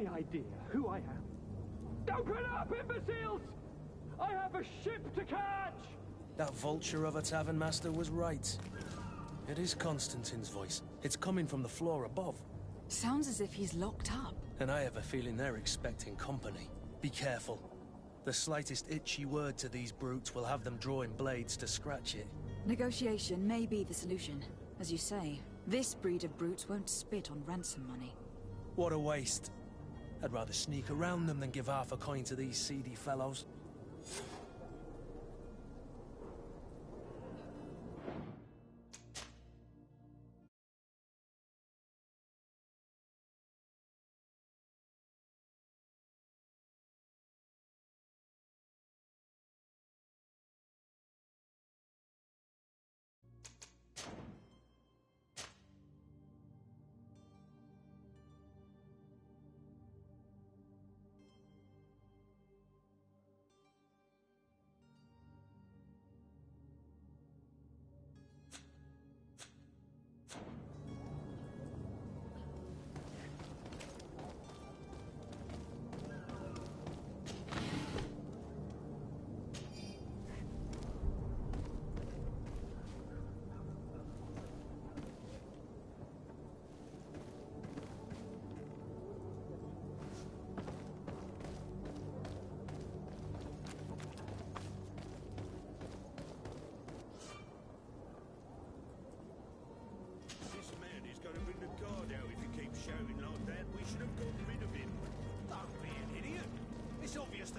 any idea who I am? Open up, imbeciles! I have a ship to catch! That vulture of a tavern master was right. It is Constantine's voice. It's coming from the floor above. Sounds as if he's locked up. And I have a feeling they're expecting company. Be careful. The slightest itchy word to these brutes will have them drawing blades to scratch it. Negotiation may be the solution. As you say, this breed of brutes won't spit on ransom money. What a waste. I'd rather sneak around them than give half a coin to these seedy fellows.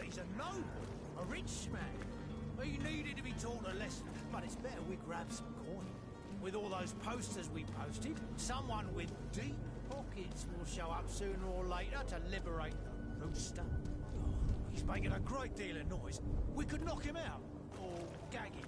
He's a noble, a rich man. He needed to be taught a lesson, but it's better we grab some coin. With all those posters we posted, someone with deep pockets will show up sooner or later to liberate the rooster. Oh, he's making a great deal of noise. We could knock him out, or gag him.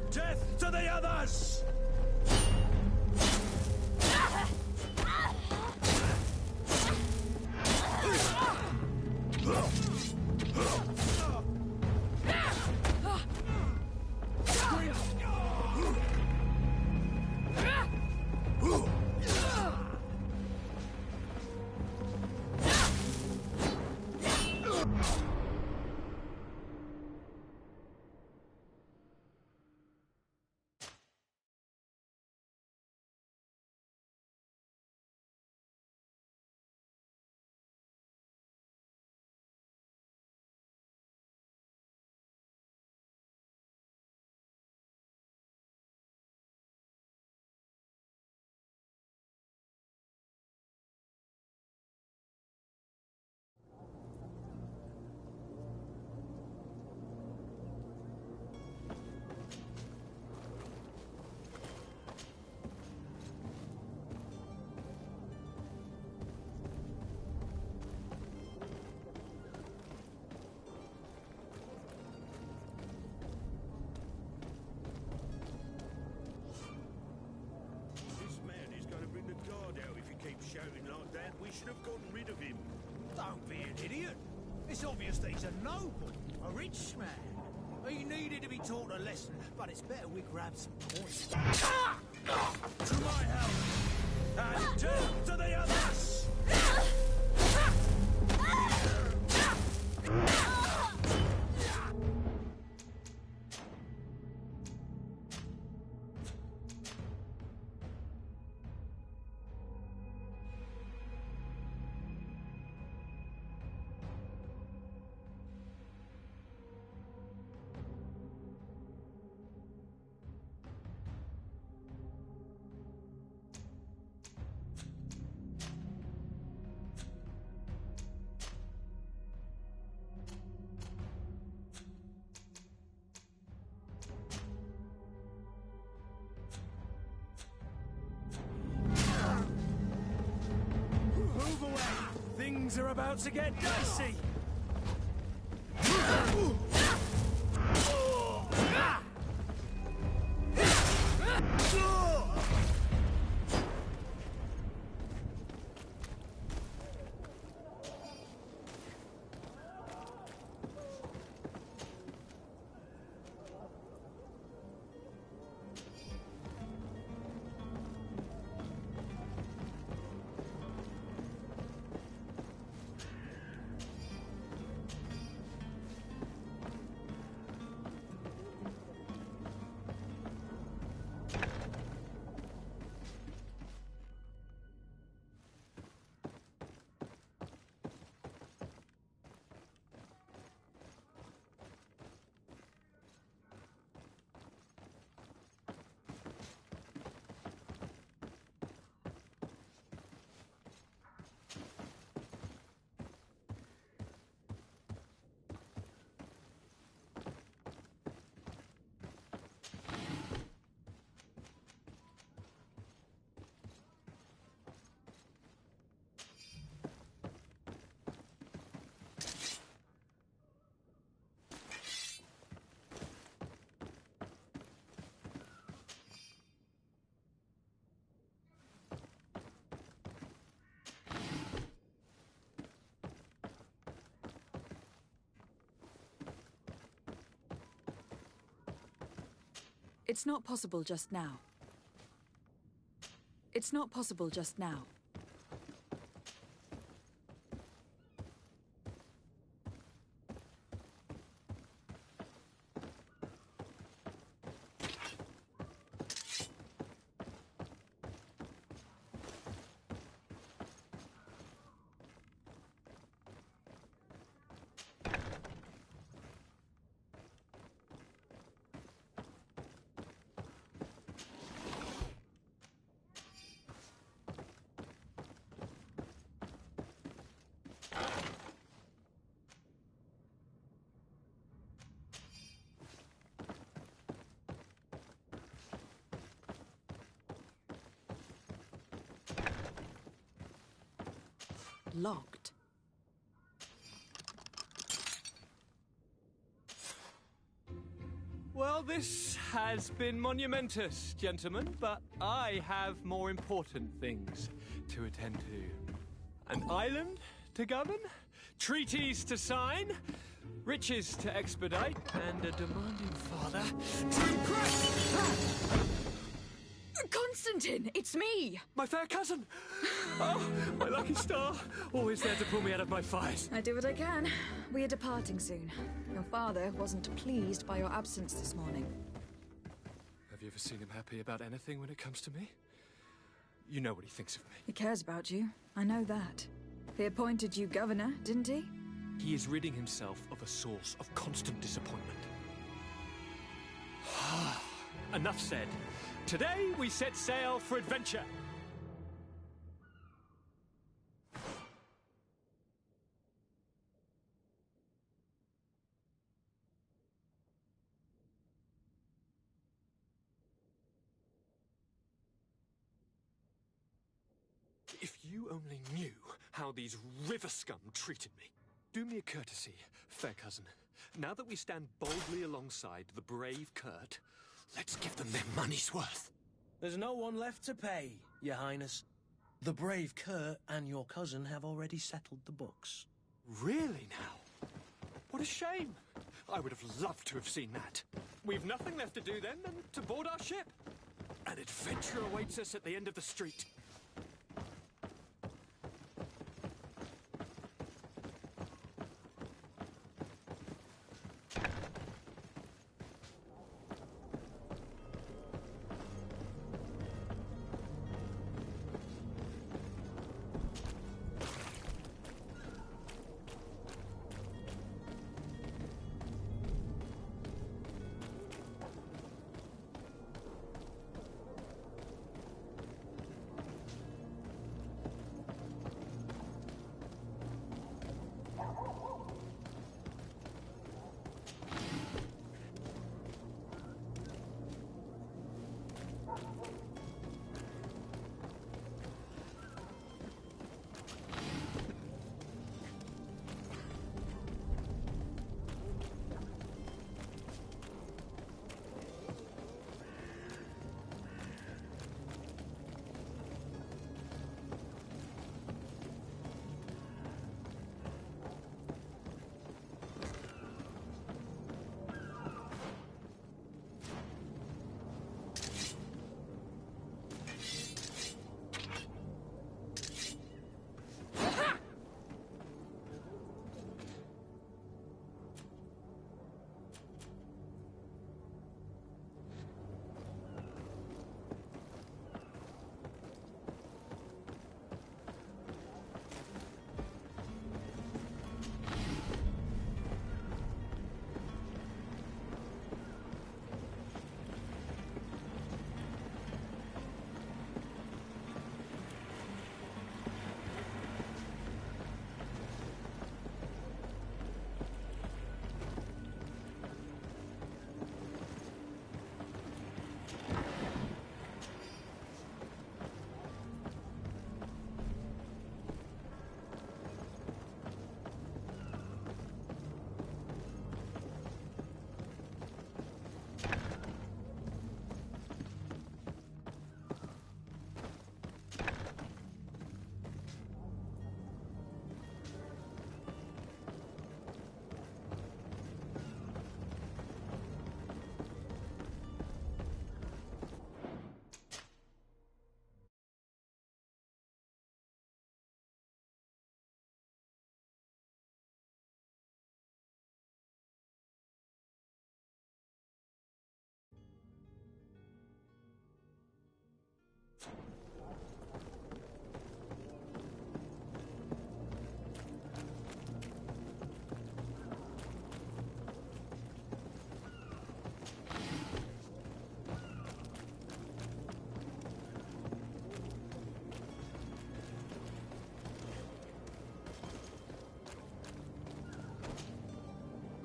Death to the others! Shouting like that, we should have gotten rid of him. Don't be an idiot. It's obvious that he's a noble, a rich man. He needed to be taught a lesson, but it's better we grab some coin. To my house! And death to the others! Things are about to get dicey! It's not possible just now. It's not possible just now. Locked. Well, this has been monumentous, gentlemen, but I have more important things to attend to. An island to govern, treaties to sign, riches to expedite, and a demanding father to impress! Constantine, it's me! My fair cousin! Oh, my lucky star! Always there to pull me out of my fight. I do what I can. We are departing soon. Your father wasn't pleased by your absence this morning. Have you ever seen him happy about anything when it comes to me? You know what he thinks of me. He cares about you. I know that. He appointed you governor, didn't he? He is ridding himself of a source of constant disappointment. Enough said. Today we set sail for adventure. If you only knew how these river scum treated me. Do me a courtesy, fair cousin. Now that we stand boldly alongside the brave Kurt, let's give them their money's worth. There's no one left to pay, Your Highness. The brave Kurt and your cousin have already settled the books. Really now? What a shame. I would have loved to have seen that. We've nothing left to do then than to board our ship. An adventure awaits us at the end of the street.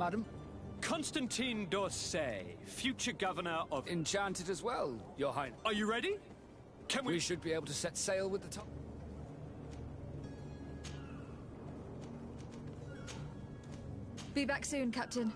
madam? Constantine d'Orsay, future governor of... Enchanted as well, Your Highness. Are you ready? Can we... We should be able to set sail with the top. Be back soon, Captain.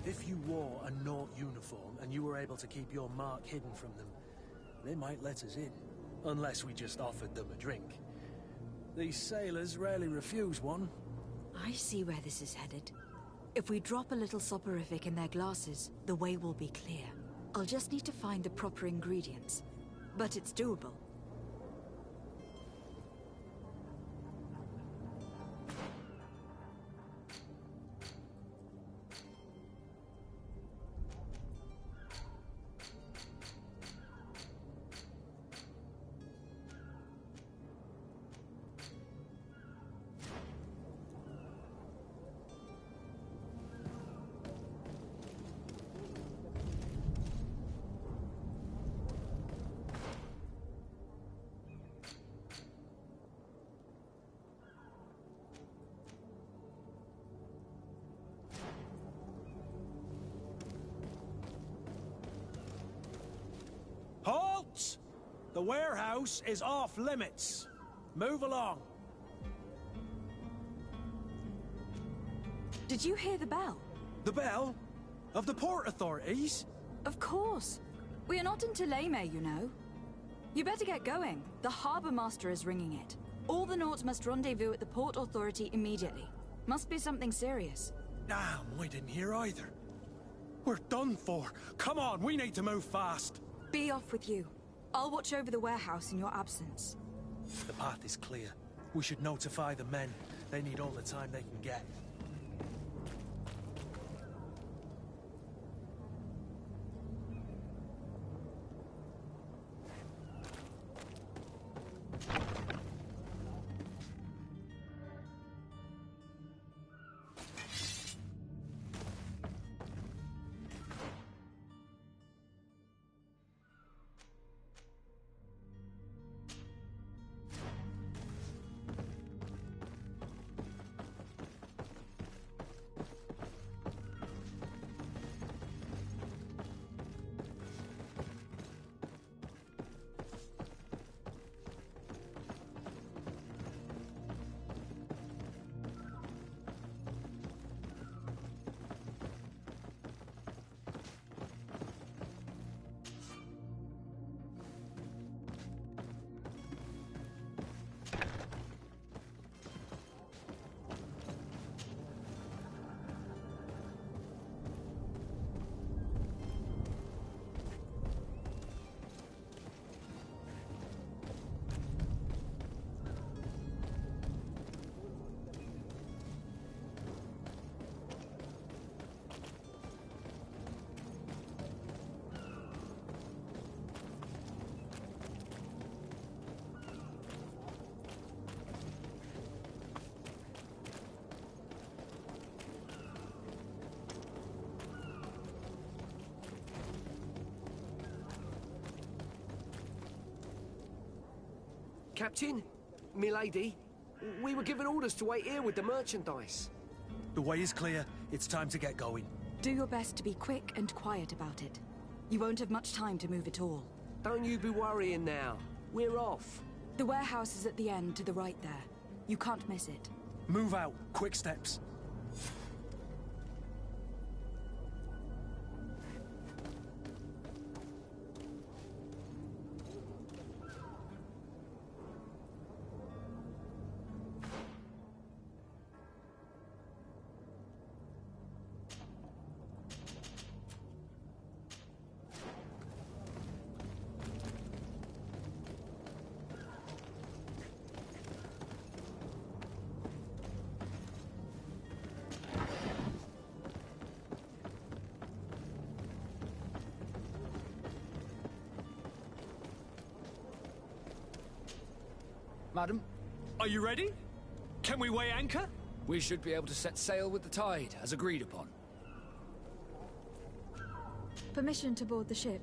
If you wore a Naught uniform and you were able to keep your mark hidden from them, they might let us in. Unless we just offered them a drink. These sailors rarely refuse one. I see where this is headed. If we drop a little soporific in their glasses, the way will be clear. I'll just need to find the proper ingredients. But it's doable. Halt! The warehouse is off limits. Move along. Did you hear the bell? The bell? Of the port authorities? Of course. We are not in Teleme, you know. You better get going. The Harbour Master is ringing it. All the Naughts must rendezvous at the Port Authority immediately. Must be something serious. Damn, I didn't hear either. We're done for. Come on, we need to move fast. Be off with you. I'll watch over the warehouse in your absence. The path is clear. We should notify the men. They need all the time they can get. Captain, milady, we were given orders to wait here with the merchandise. The way is clear. It's time to get going. Do your best to be quick and quiet about it. You won't have much time to move at all. Don't you be worrying now. We're off. The warehouse is at the end to the right there. You can't miss it. Move out. Quick steps. Madam, Are you ready? Can we weigh anchor? we should be able to set sail with the tide, as agreed upon. Permission to board the ship.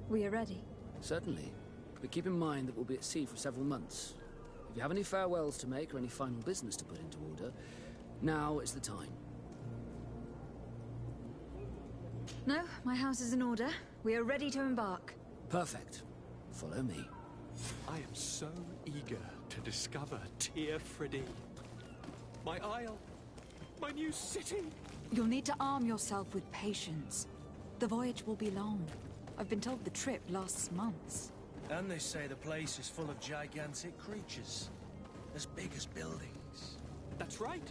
We are ready. Certainly. But keep in mind that we'll be at sea for several months. If you have any farewells to make or any final business to put into order, now is the time. No, my house is in order. We are ready to embark. Perfect. Follow me. I am so eager to discover Tir Freddy. My isle. My new city. You'll need to arm yourself with patience. The voyage will be long. I've been told the trip lasts months. And they say the place is full of gigantic creatures. As big as buildings. That's right.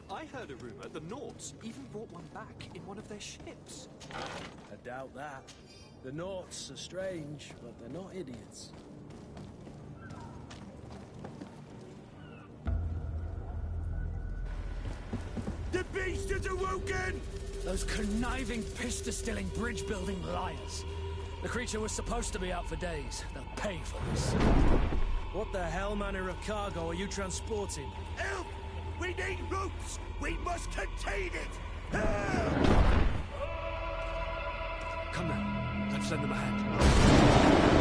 I heard a rumor the Nauts even brought one back in one of their ships. I doubt that. The Nauts are strange, but they're not idiots. The beast is awoken! Those conniving, piss-distilling, bridge-building liars. The creature was supposed to be out for days. They'll pay for this. What the hell manner of cargo are you transporting? Help! We need ropes! We must contain it! Come now. Let's lend them a hand.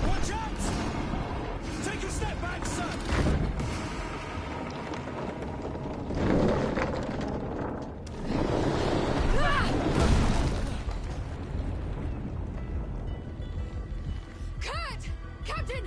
Watch out! Take a step back, sir! Kurt! Captain!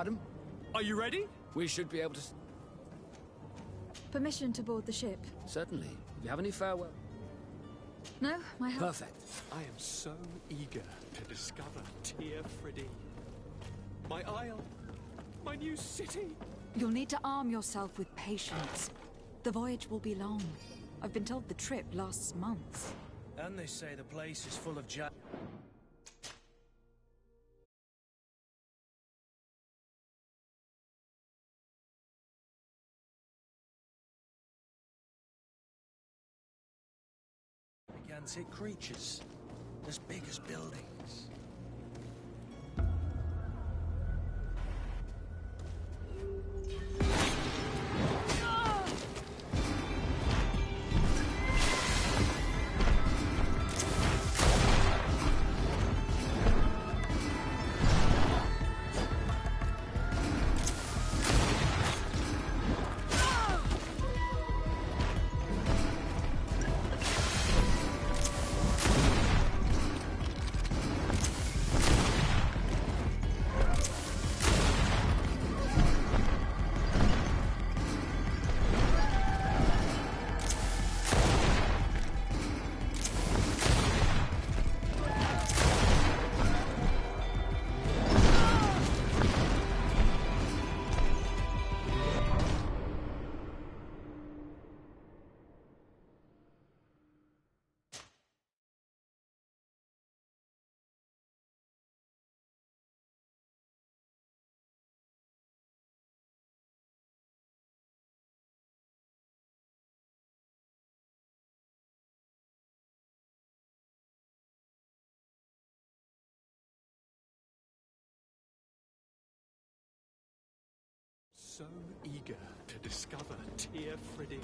madam. Are you ready? We should be able to... Permission to board the ship? Certainly. If you have any farewell... No, my help. Perfect. I am so eager to discover Tir Friddy. My isle, my new city. You'll need to arm yourself with patience. The voyage will be long. I've been told the trip lasts months. And they say the place is full of gigantic creatures, as big as buildings. So eager to discover Tir Friddy.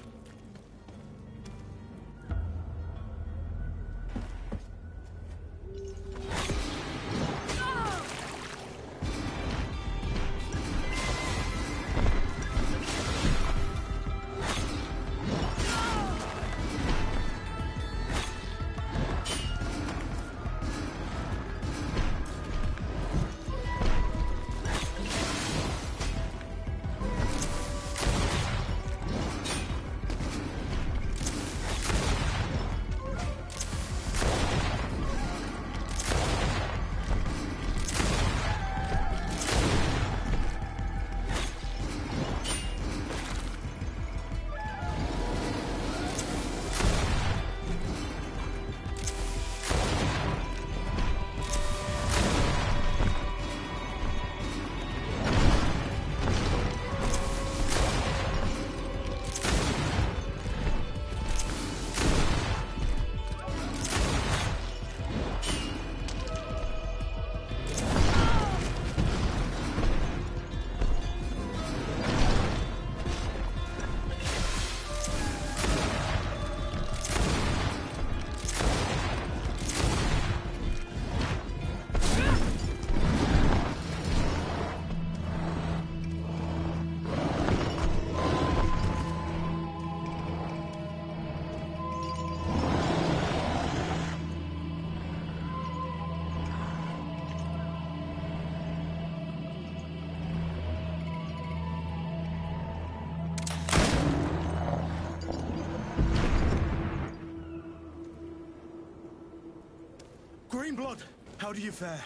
Greenblood, how do you fare?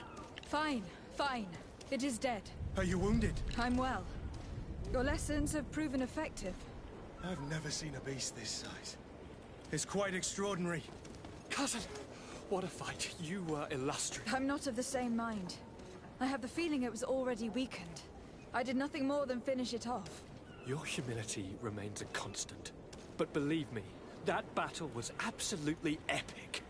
Fine, fine. It is dead. Are you wounded? I'm well. Your lessons have proven effective. I've never seen a beast this size. It's quite extraordinary. Cousin, what a fight. You were illustrious. I'm not of the same mind. I have the feeling it was already weakened. I did nothing more than finish it off. Your humility remains a constant. But believe me, that battle was absolutely epic.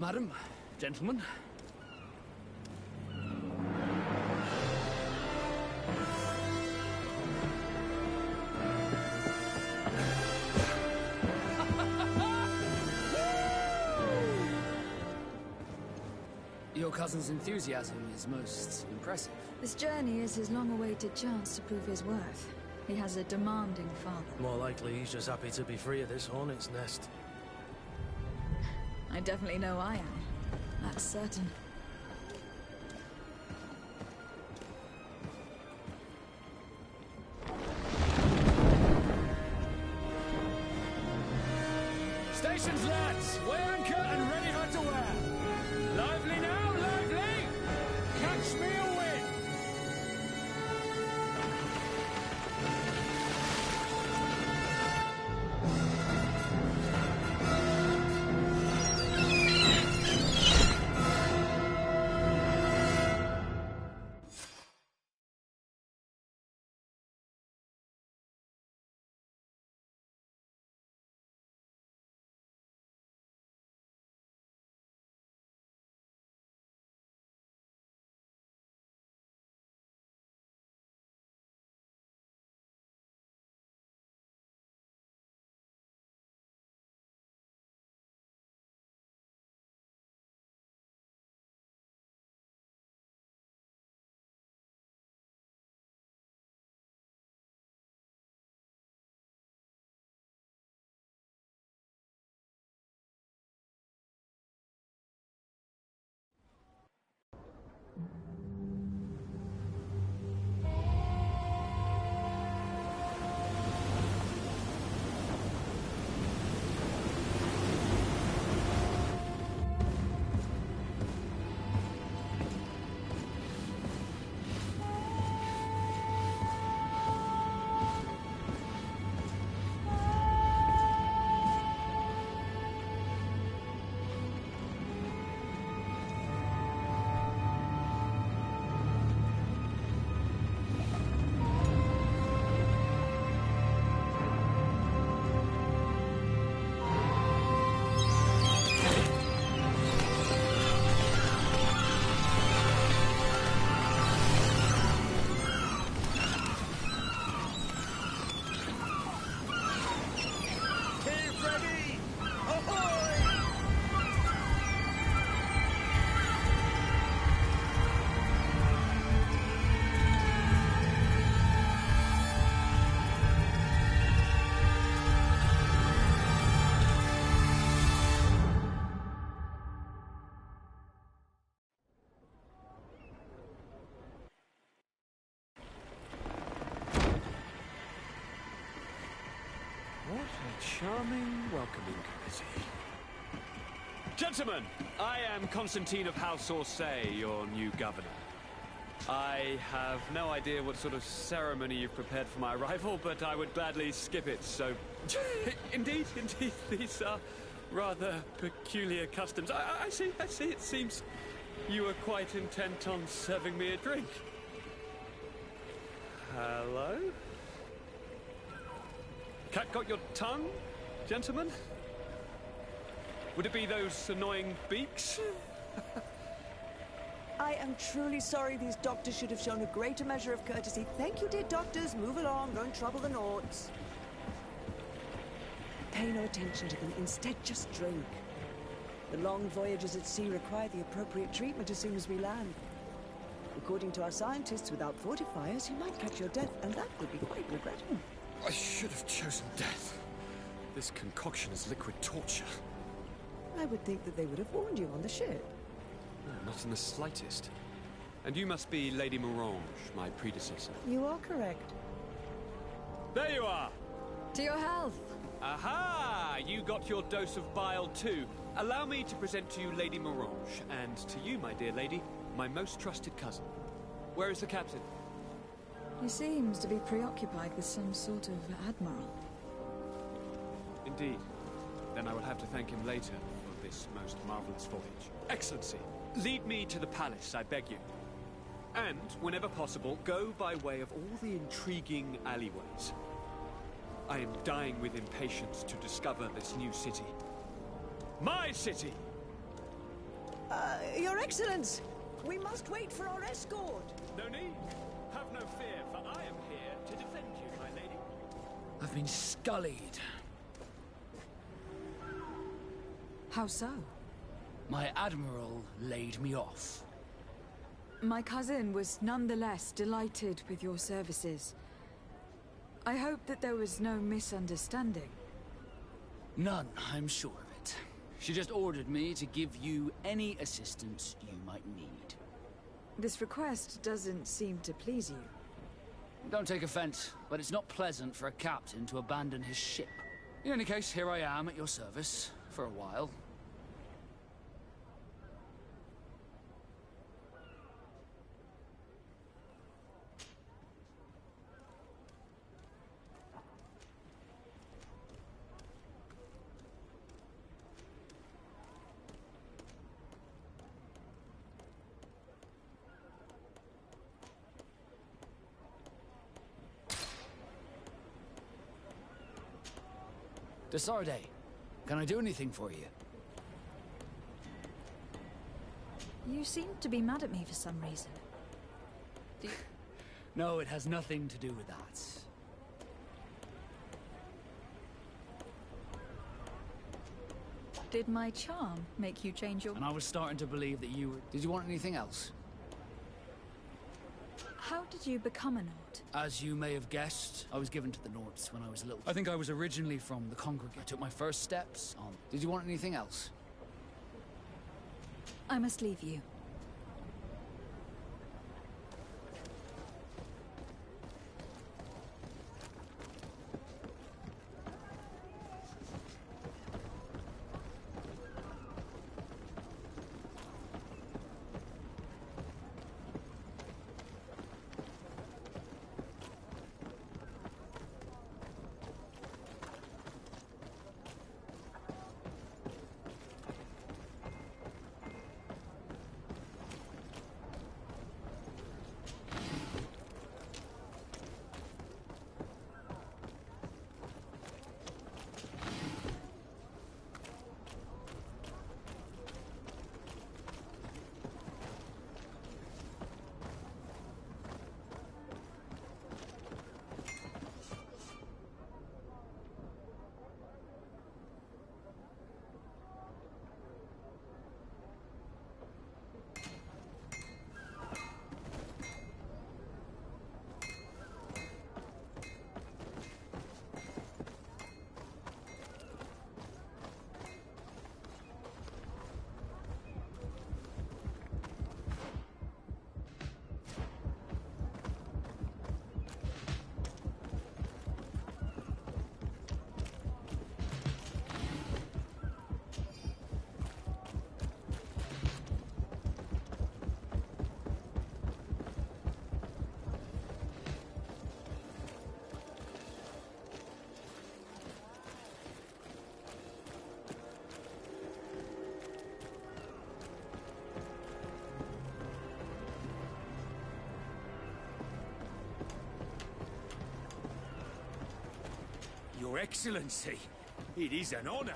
Madam, gentlemen. Your cousin's enthusiasm is most impressive. This journey is his long-awaited chance to prove his worth. He has a demanding father. More likely he's just happy to be free of this hornet's nest. I definitely know I am. That's certain. Stations, lads! Weigh anchor and ready her to wear! Lively now, lively! Catch me a wind! What a charming welcoming committee. Gentlemen, I am Constantine of House Orsay, your new governor. I have no idea what sort of ceremony you've prepared for my arrival, but I would gladly skip it, so... Indeed, these are rather peculiar customs. I see, it seems you are quite intent on serving me a drink. Hello? Cat got your tongue, gentlemen? Would it be those annoying beaks? I am truly sorry. These doctors should have shown a greater measure of courtesy. Thank you, dear doctors. Move along. Don't trouble the Nauts. Pay no attention to them. Instead, just drink. The long voyages at sea require the appropriate treatment as soon as we land. According to our scientists, without fortifiers, you might catch your death, and that would be quite regrettable. I should have chosen death. This concoction is liquid torture. I would think that they would have warned you on the ship. No, not in the slightest. And you must be Lady Morange, my predecessor. You are correct. There you are! To your health. Aha! You got your dose of bile too. Allow me to present to you Lady Morange, and to you, my dear lady, my most trusted cousin. Where is the captain? He seems to be preoccupied with some sort of admiral. Indeed. Then I will have to thank him later for this most marvelous voyage. Excellency, lead me to the palace, I beg you. And, whenever possible, go by way of all the intriguing alleyways. I am dying with impatience to discover this new city. My city! Your Excellence! We must wait for our escort! No need. Have no fear, for I am here to defend you, my lady. I've been scullied. How so? My admiral laid me off. My cousin was nonetheless delighted with your services. I hope that there was no misunderstanding. None, I'm sure of it. She just ordered me to give you any assistance you might need. This request doesn't seem to please you. Don't take offense, but it's not pleasant for a captain to abandon his ship. In any case, here I am at your service, for a while. Desarde, can I do anything for you? You seem to be mad at me for some reason. No, it has nothing to do with that. Did my charm make you change your... And I was starting to believe that you were... Did you want anything else? How did you become a Nord? As you may have guessed, I was given to the Nords when I was little. I think I was originally from the Congregate. I took my first steps on... Did you want anything else? I must leave you. Your Excellency, it is an honor.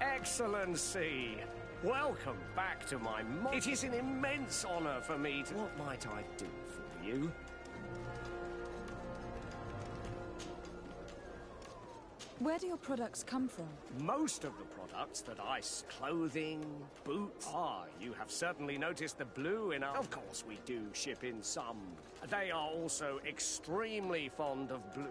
Excellency, welcome back to my It is an immense honor for me to... What might I do for you? Where do your products come from? Most of the products that clothing, boots... Ah, you have certainly noticed the blue in our... Of course we do ship in some. They are also extremely fond of blue.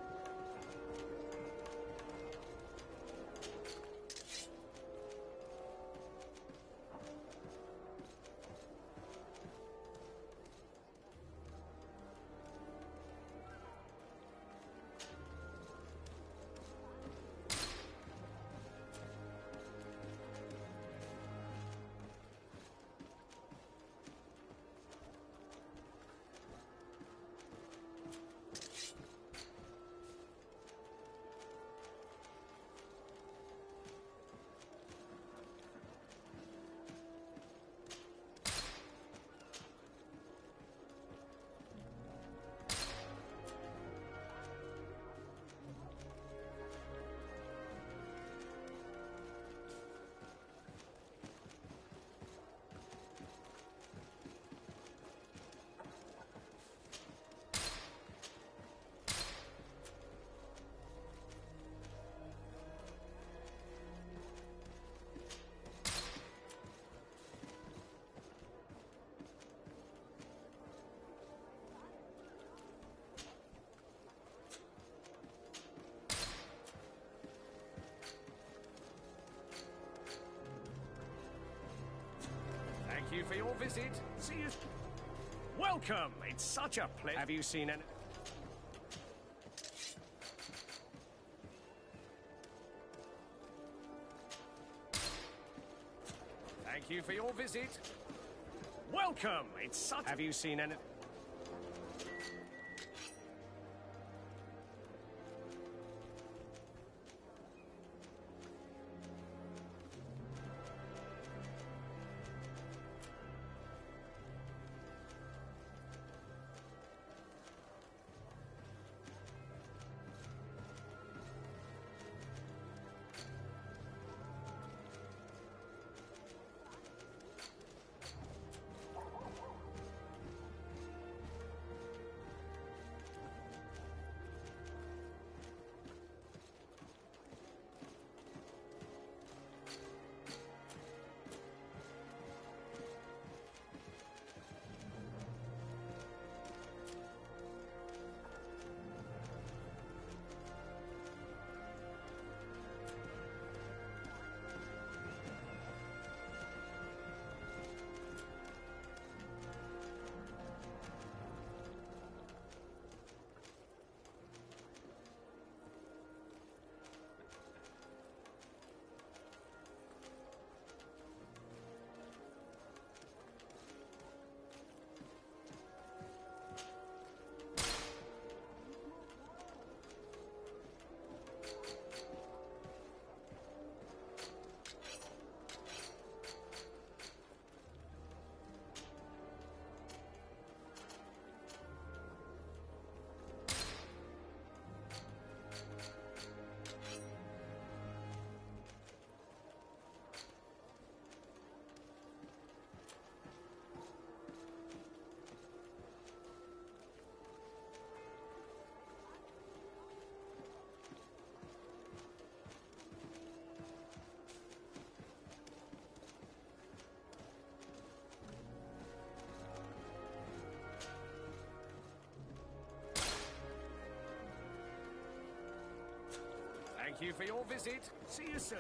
Thank you for your visit. See you... Welcome! It's such a pleasure. Have you seen any... Thank you for your visit. Welcome! It's such... Have you seen any... Thank you for your visit. See you soon.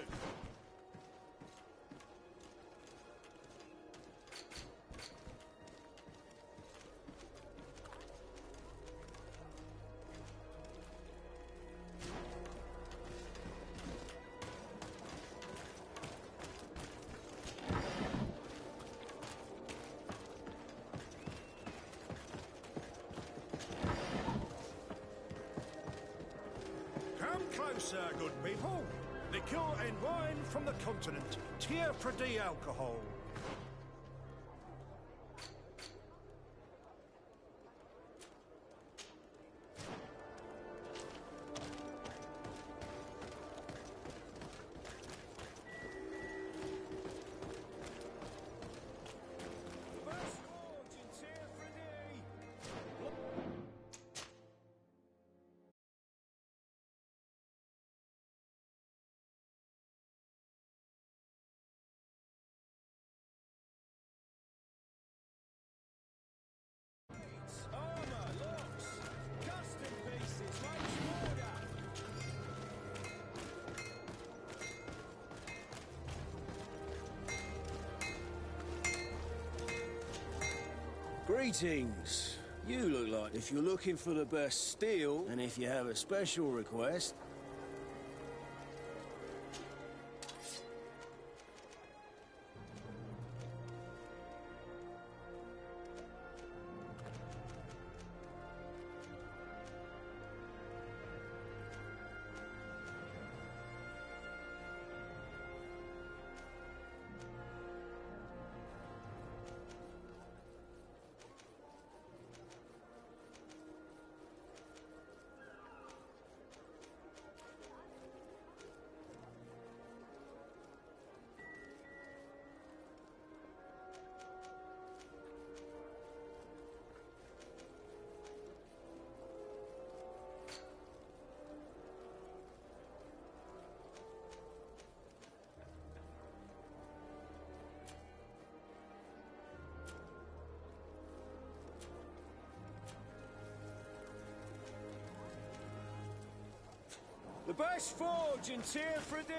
Come closer, good people. Liquor and wine from the continent. Tier for the alcohol. Greetings. You look like if you're looking for the best steel, and if you have a special request. The best forge in Tier for D.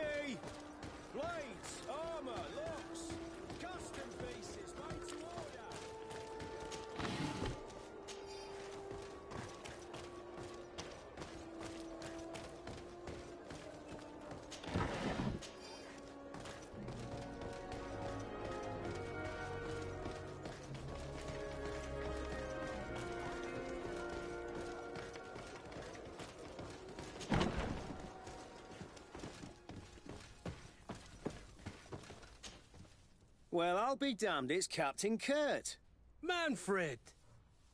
Blades, armor, locks, custom pieces made to order. Well, I'll be damned, it's Captain Kurt. Manfred!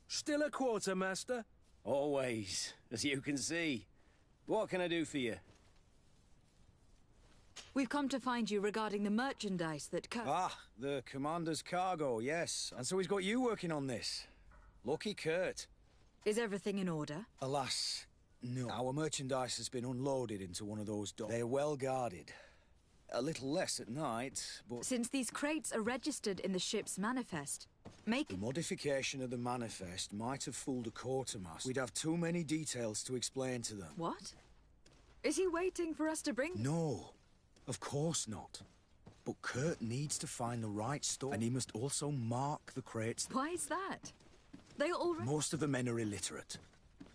Still a quartermaster? Always, as you can see. What can I do for you? We've come to find you regarding the merchandise that Ah, the commander's cargo, yes. And so he's got you working on this. Lucky Kurt. Is everything in order? Alas, no. Our merchandise has been unloaded into one of those docks. They're well guarded. A little less at night, but... Since these crates are registered in the ship's manifest, The modification of the manifest might have fooled a quartermaster. We'd have too many details to explain to them. What? Is he waiting for us to bring... No, of course not. But Kurt needs to find the right stuff, and he must also mark the crates. Why is that? They already... Most of the men are illiterate.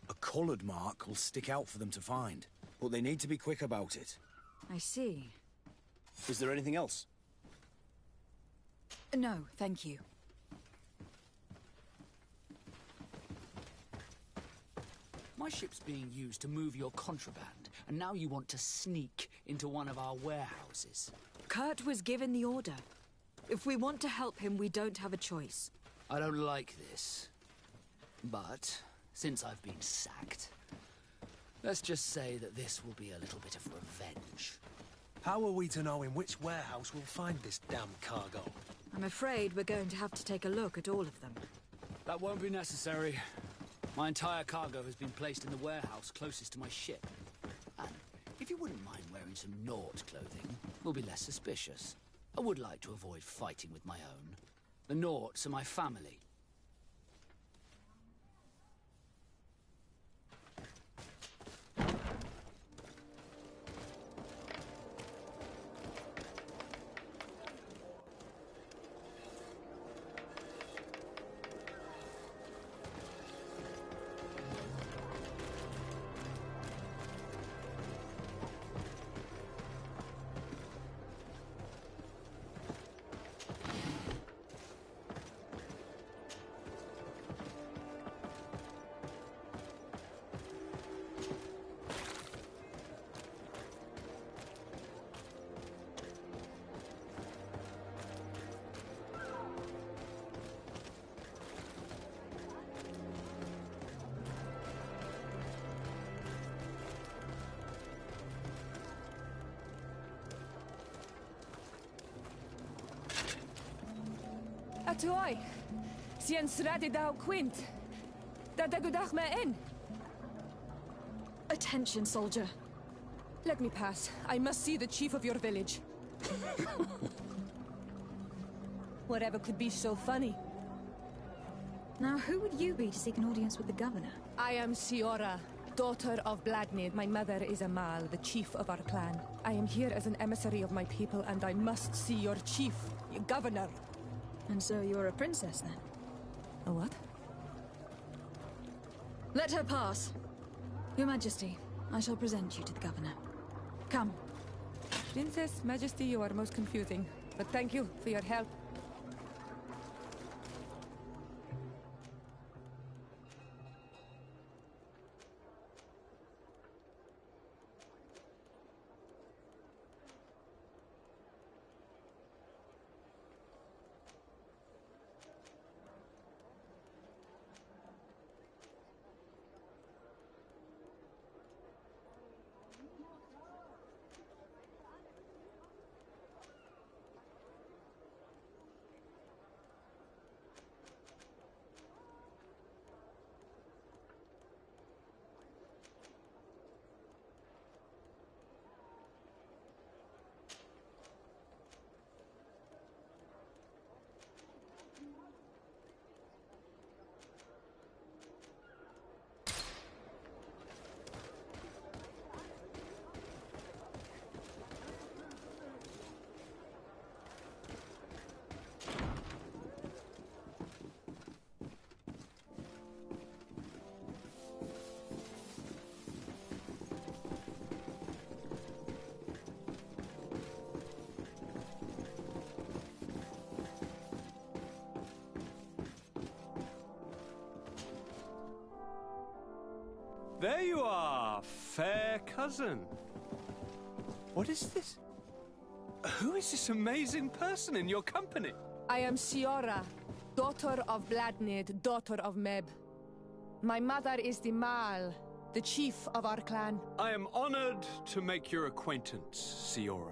A coloured mark will stick out for them to find, but they need to be quick about it. I see. Is there anything else? No, thank you. My ship's being used to move your contraband, and now you want to sneak into one of our warehouses. Kurt was given the order. If we want to help him, we don't have a choice. I don't like this. But, since I've been sacked, let's just say that this will be a little bit of revenge. How are we to know in which warehouse we'll find this damn cargo? I'm afraid we're going to have to take a look at all of them. That won't be necessary. My entire cargo has been placed in the warehouse closest to my ship. And if you wouldn't mind wearing some Nort clothing, we'll be less suspicious. I would like to avoid fighting with my own. The Norts are my family. Atuai, sien sradi dau quint. Da dagudach me in. Attention, soldier. Let me pass. I must see the chief of your village. Whatever could be so funny. Now, who would you be to seek an audience with the governor? I am Siora, daughter of Bladnid. My mother is Amal, the chief of our clan. I am here as an emissary of my people, and I must see your chief, your governor. And so you're a princess, then? A what? Let her pass. Your Majesty, I shall present you to the governor. Come. Princess, Majesty, you are most confusing. But thank you for your help. There you are, fair cousin. What is this? Who is this amazing person in your company? I am Siora, daughter of Bladnid, daughter of Meb. My mother is the Mal, the chief of our clan. I am honored to make your acquaintance, Siora.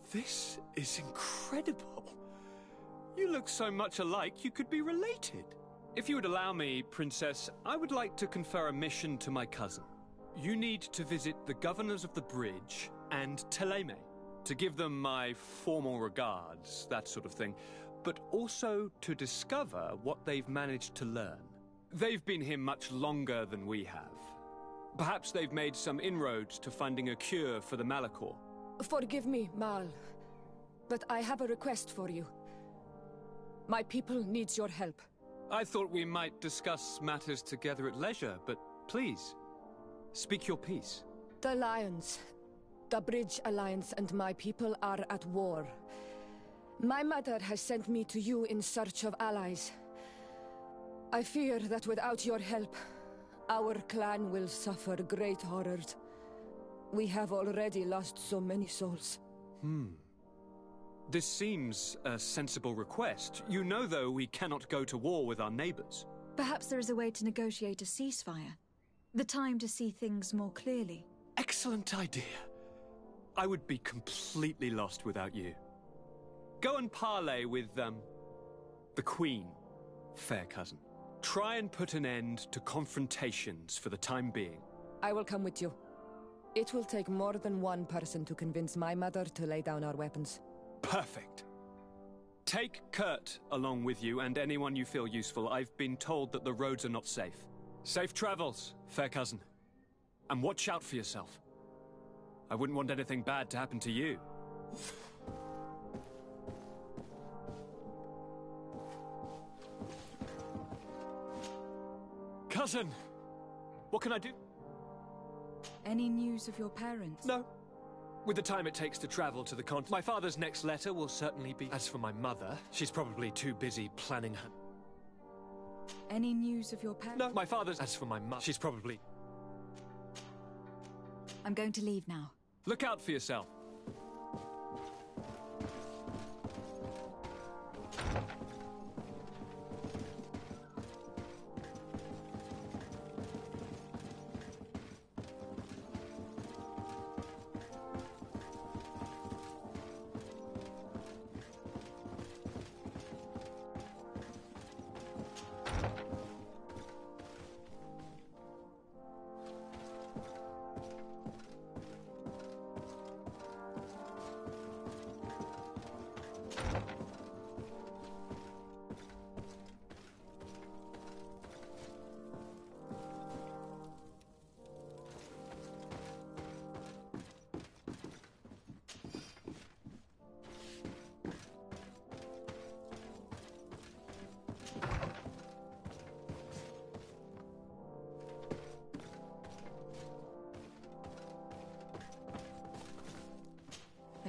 This is incredible. You look so much alike you could be related. If you would allow me, Princess, I would like to confer a mission to my cousin. You need to visit the governors of the bridge and Teleme to give them my formal regards, that sort of thing, but also to discover what they've managed to learn. They've been here much longer than we have. Perhaps they've made some inroads to finding a cure for the Malachor. Forgive me, Mal, but I have a request for you. My people needs your help. I thought we might discuss matters together at leisure, but please, speak your piece. The Alliance, the Bridge Alliance and my people are at war. My mother has sent me to you in search of allies. I fear that without your help, our clan will suffer great horrors. We have already lost so many souls. This seems a sensible request. You know, though, we cannot go to war with our neighbors. Perhaps there is a way to negotiate a ceasefire. The time to see things more clearly. Excellent idea. I would be completely lost without you. Go and parley with, the Queen, fair cousin. Try and put an end to confrontations for the time being. I will come with you. It will take more than one person to convince my mother to lay down our weapons. Perfect. Take Kurt along with you and anyone you feel useful. I've been told that the roads are not safe. Safe travels, fair cousin. And watch out for yourself. I wouldn't want anything bad to happen to you. Cousin! What can I do? Any news of your parents? No. With the time it takes to travel to the continent, my father's next letter will certainly be... As for my mother, she's probably too busy planning her... Any news of your parents? No, my father's... As for my mother, she's probably... I'm going to leave now. Look out for yourself.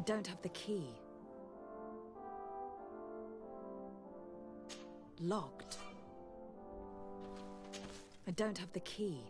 don't have the key. Locked. I don't have the key.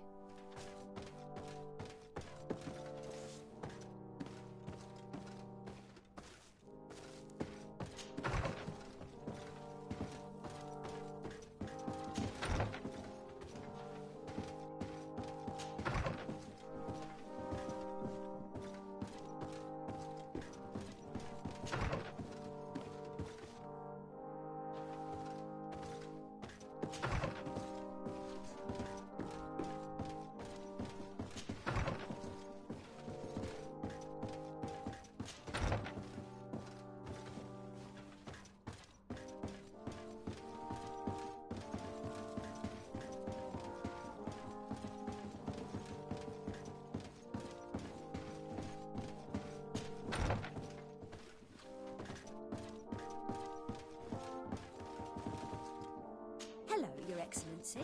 Hello, Your Excellency.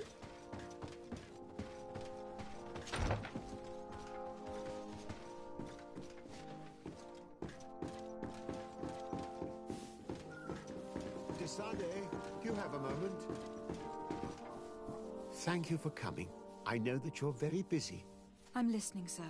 Desade, you have a moment? Thank you for coming. I know that you're very busy. I'm listening, sir.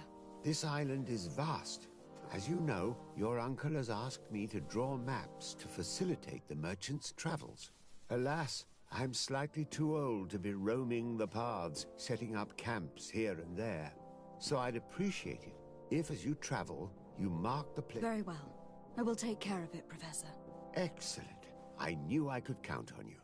This island is vast. As you know, your uncle has asked me to draw maps to facilitate the merchant's travels. Alas, I'm slightly too old to be roaming the paths, setting up camps here and there. So I'd appreciate it if, as you travel, you mark the place. Very well. I will take care of it, Professor. Excellent. I knew I could count on you.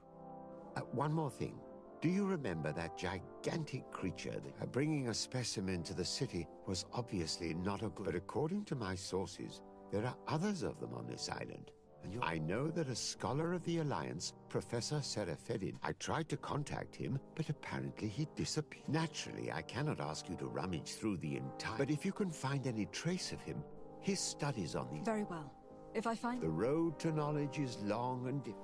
One more thing. Do you remember that gigantic creature that bringing a specimen to the city was obviously not a good... But according to my sources, there are others of them on this island. And I know that a scholar of the Alliance, Professor Serafedin, I tried to contact him, but apparently he disappeared. Naturally, I cannot ask you to rummage through the entire... But if you can find any trace of him, his studies on these... Very well. If I find... The road to knowledge is long and...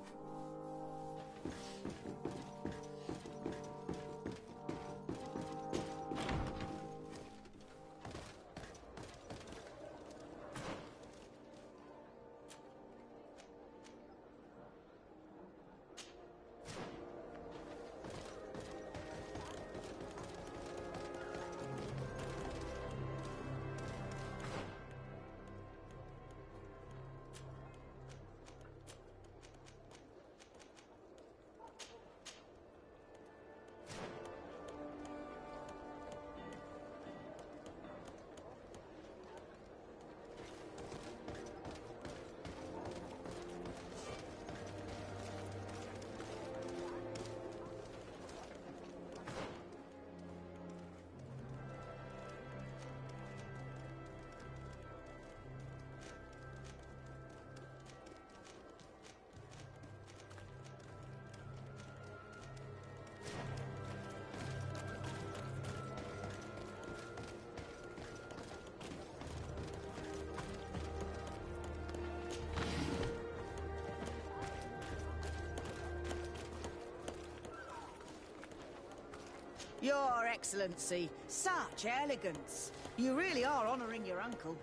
Your Excellency, such elegance. You really are honouring your uncle.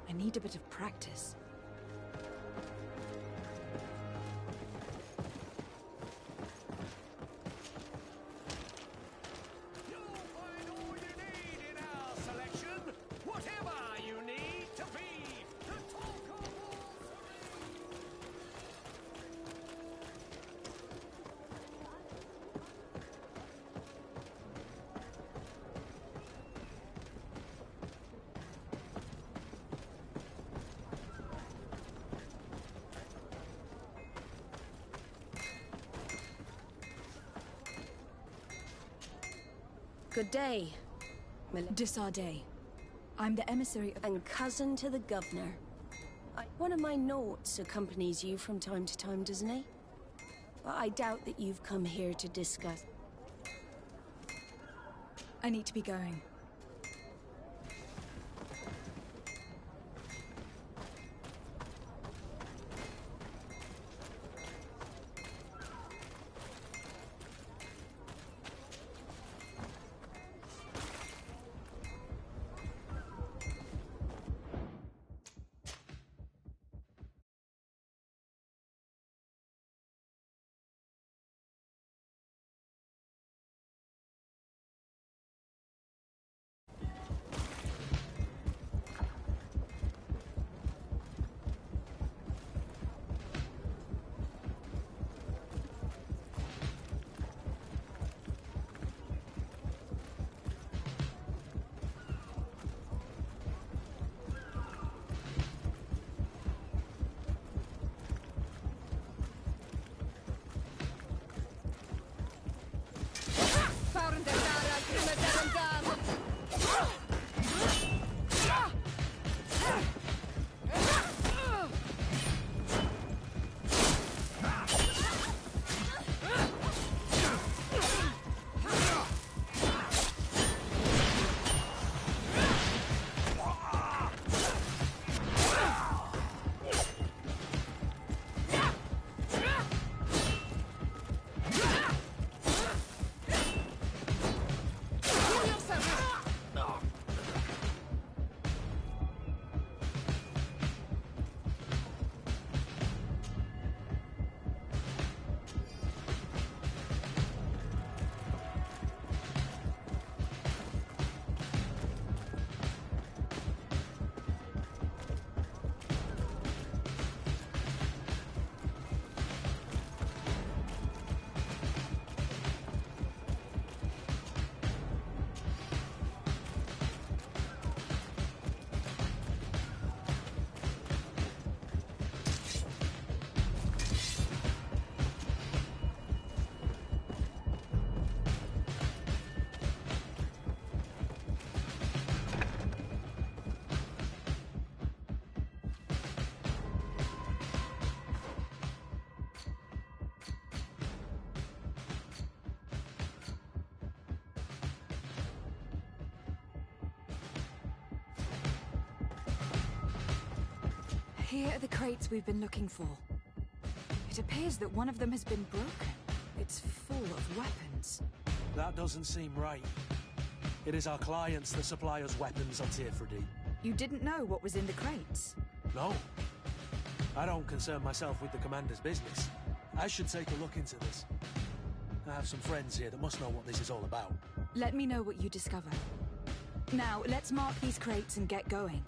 I need a bit of practice. Good day, Disarday. I'm the emissary of... and cousin to the governor. One of my notes accompanies you from time to time, doesn't he? But I doubt that you've come here to discuss... I need to be going. Here are the crates we've been looking for. It appears that one of them has been broken. It's full of weapons. That doesn't seem right. It is our clients that supply us weapons on Tier 3D. You didn't know what was in the crates? No. I don't concern myself with the commander's business. I should take a look into this. I have some friends here that must know what this is all about. Let me know what you discover. Now, let's mark these crates and get going.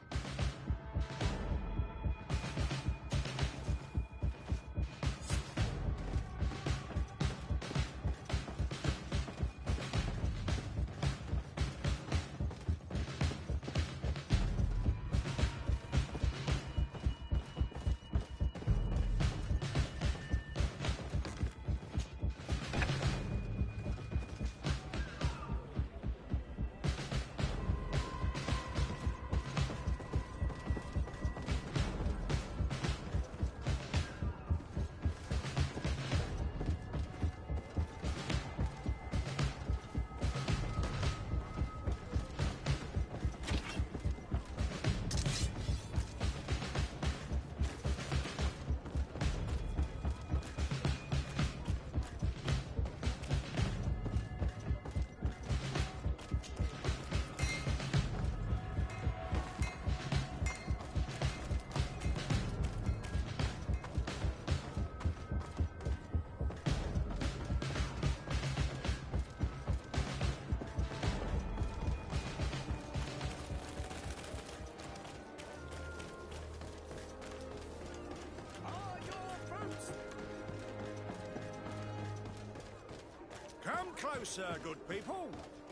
Come closer, good people.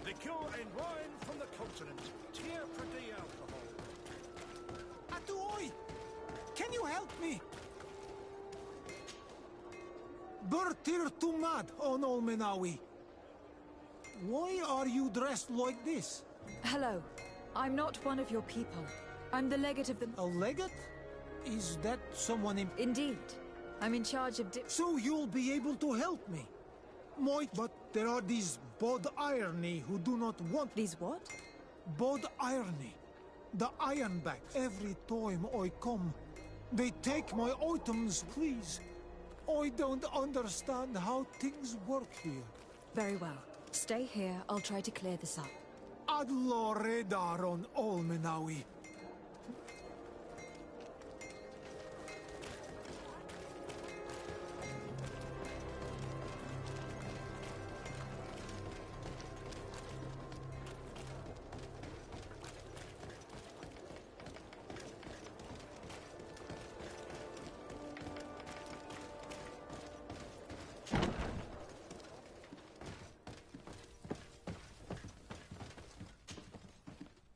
Liquor and wine from the continent. Tier 3D alcohol. Atuoi! Can you help me? Bertir Tumad on Olmenawi. Why are you dressed like this? Hello. I'm not one of your people. I'm the legate of the... A legate? Is that someone in... Indeed. I'm in charge of... So you'll be able to help me? But there are these bod irony who do not want... These what? Bod irony. The ironbacks. Every time I come, they take my items, please. I don't understand how things work here. Very well. Stay here. I'll try to clear this up. Ad Loredaron Olmenawi.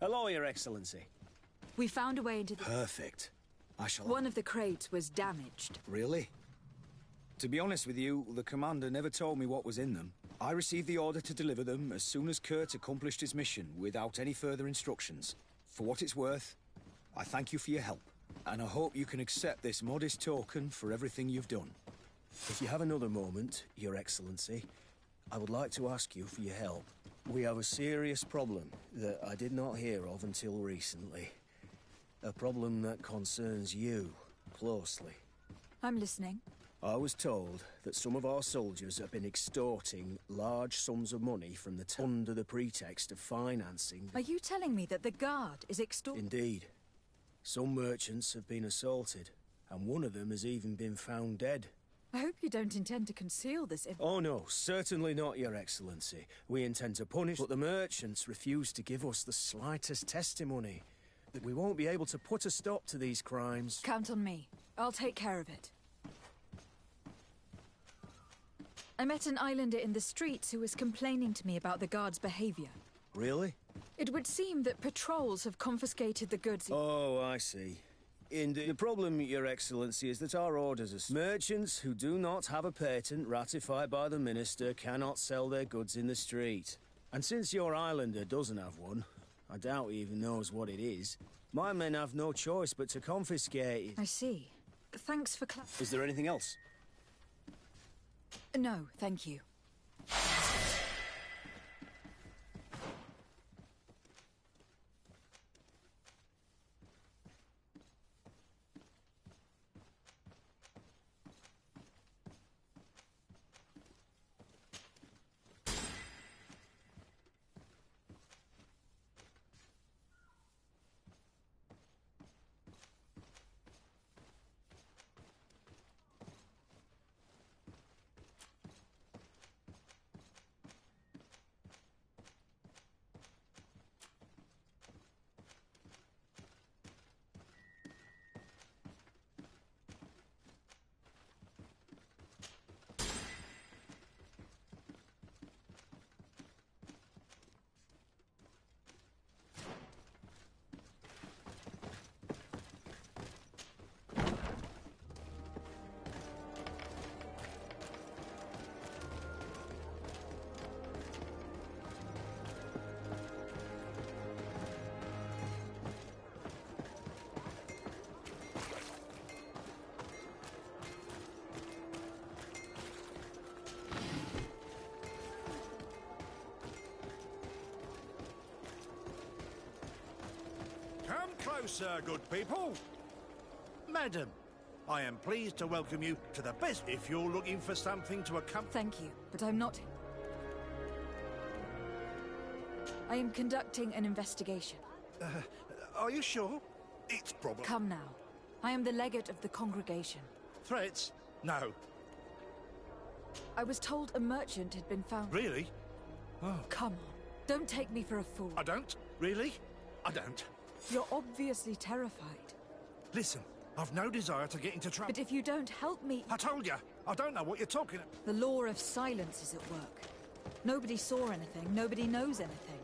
Hello, Your Excellency. We found a way into the... Perfect. I shall... One of the crates was damaged. Really? To be honest with you, the commander never told me what was in them. I received the order to deliver them as soon as Kurt accomplished his mission, without any further instructions. For what it's worth, I thank you for your help, and I hope you can accept this modest token for everything you've done. If you have another moment, Your Excellency, I would like to ask you for your help. We have a serious problem that I did not hear of until recently. A problem that concerns you closely. I'm listening. I was told that some of our soldiers have been extorting large sums of money from the town under the pretext of financing... Are you telling me that the guard is extorting... Indeed. Some merchants have been assaulted, and one of them has even been found dead. I hope you don't intend to conceal this... Oh no, certainly not, Your Excellency. We intend to punish, but the merchants refuse to give us the slightest testimony. That we won't be able to put a stop to these crimes. Count on me. I'll take care of it. I met an islander in the streets who was complaining to me about the guard's behavior. Really? It would seem that patrols have confiscated the goods... Oh, I see. Indeed. The problem, Your Excellency, is that our orders are... Merchants who do not have a patent ratified by the Minister cannot sell their goods in the street. And since your islander doesn't have one, I doubt he even knows what it is, my men have no choice but to confiscate it. I see. Thanks for Is there anything else? No, thank you. Come closer, good people. Madam, I am pleased to welcome you to the best if you're looking for something to accompany... Thank you, but I'm not... I am conducting an investigation. Are you sure? It's probably... Come now. I am the legate of the congregation. Threats? No. I was told a merchant had been found... Really? Oh. Come on. Don't take me for a fool. I don't? Really? I don't. You're obviously terrified. Listen, I've no desire to get into trouble. But if you don't help me... I told you, I don't know what you're talking about. The law of silence is at work. Nobody saw anything, nobody knows anything.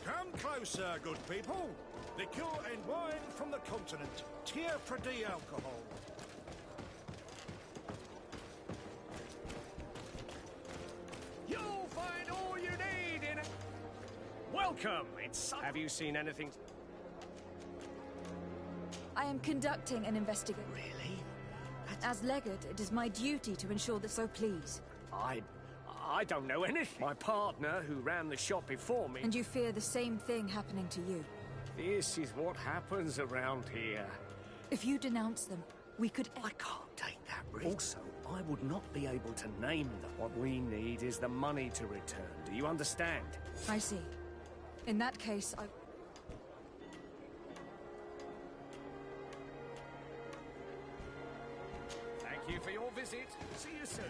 Come closer, good people. Liqueur and wine from the continent. Tier for D alcohol. You'll find all you need in a... Welcome! Have you seen anything? I am conducting an investigation. Really? As legate, it is my duty to ensure that, so please. I don't know anything. My partner, who ran the shop before me... And you fear the same thing happening to you? This is what happens around here. If you denounce them, we could... I can't take that risk. Also, I would not be able to name them. What we need is the money to return. Do you understand? I see. In that case, I... Thank you for your visit. See you soon.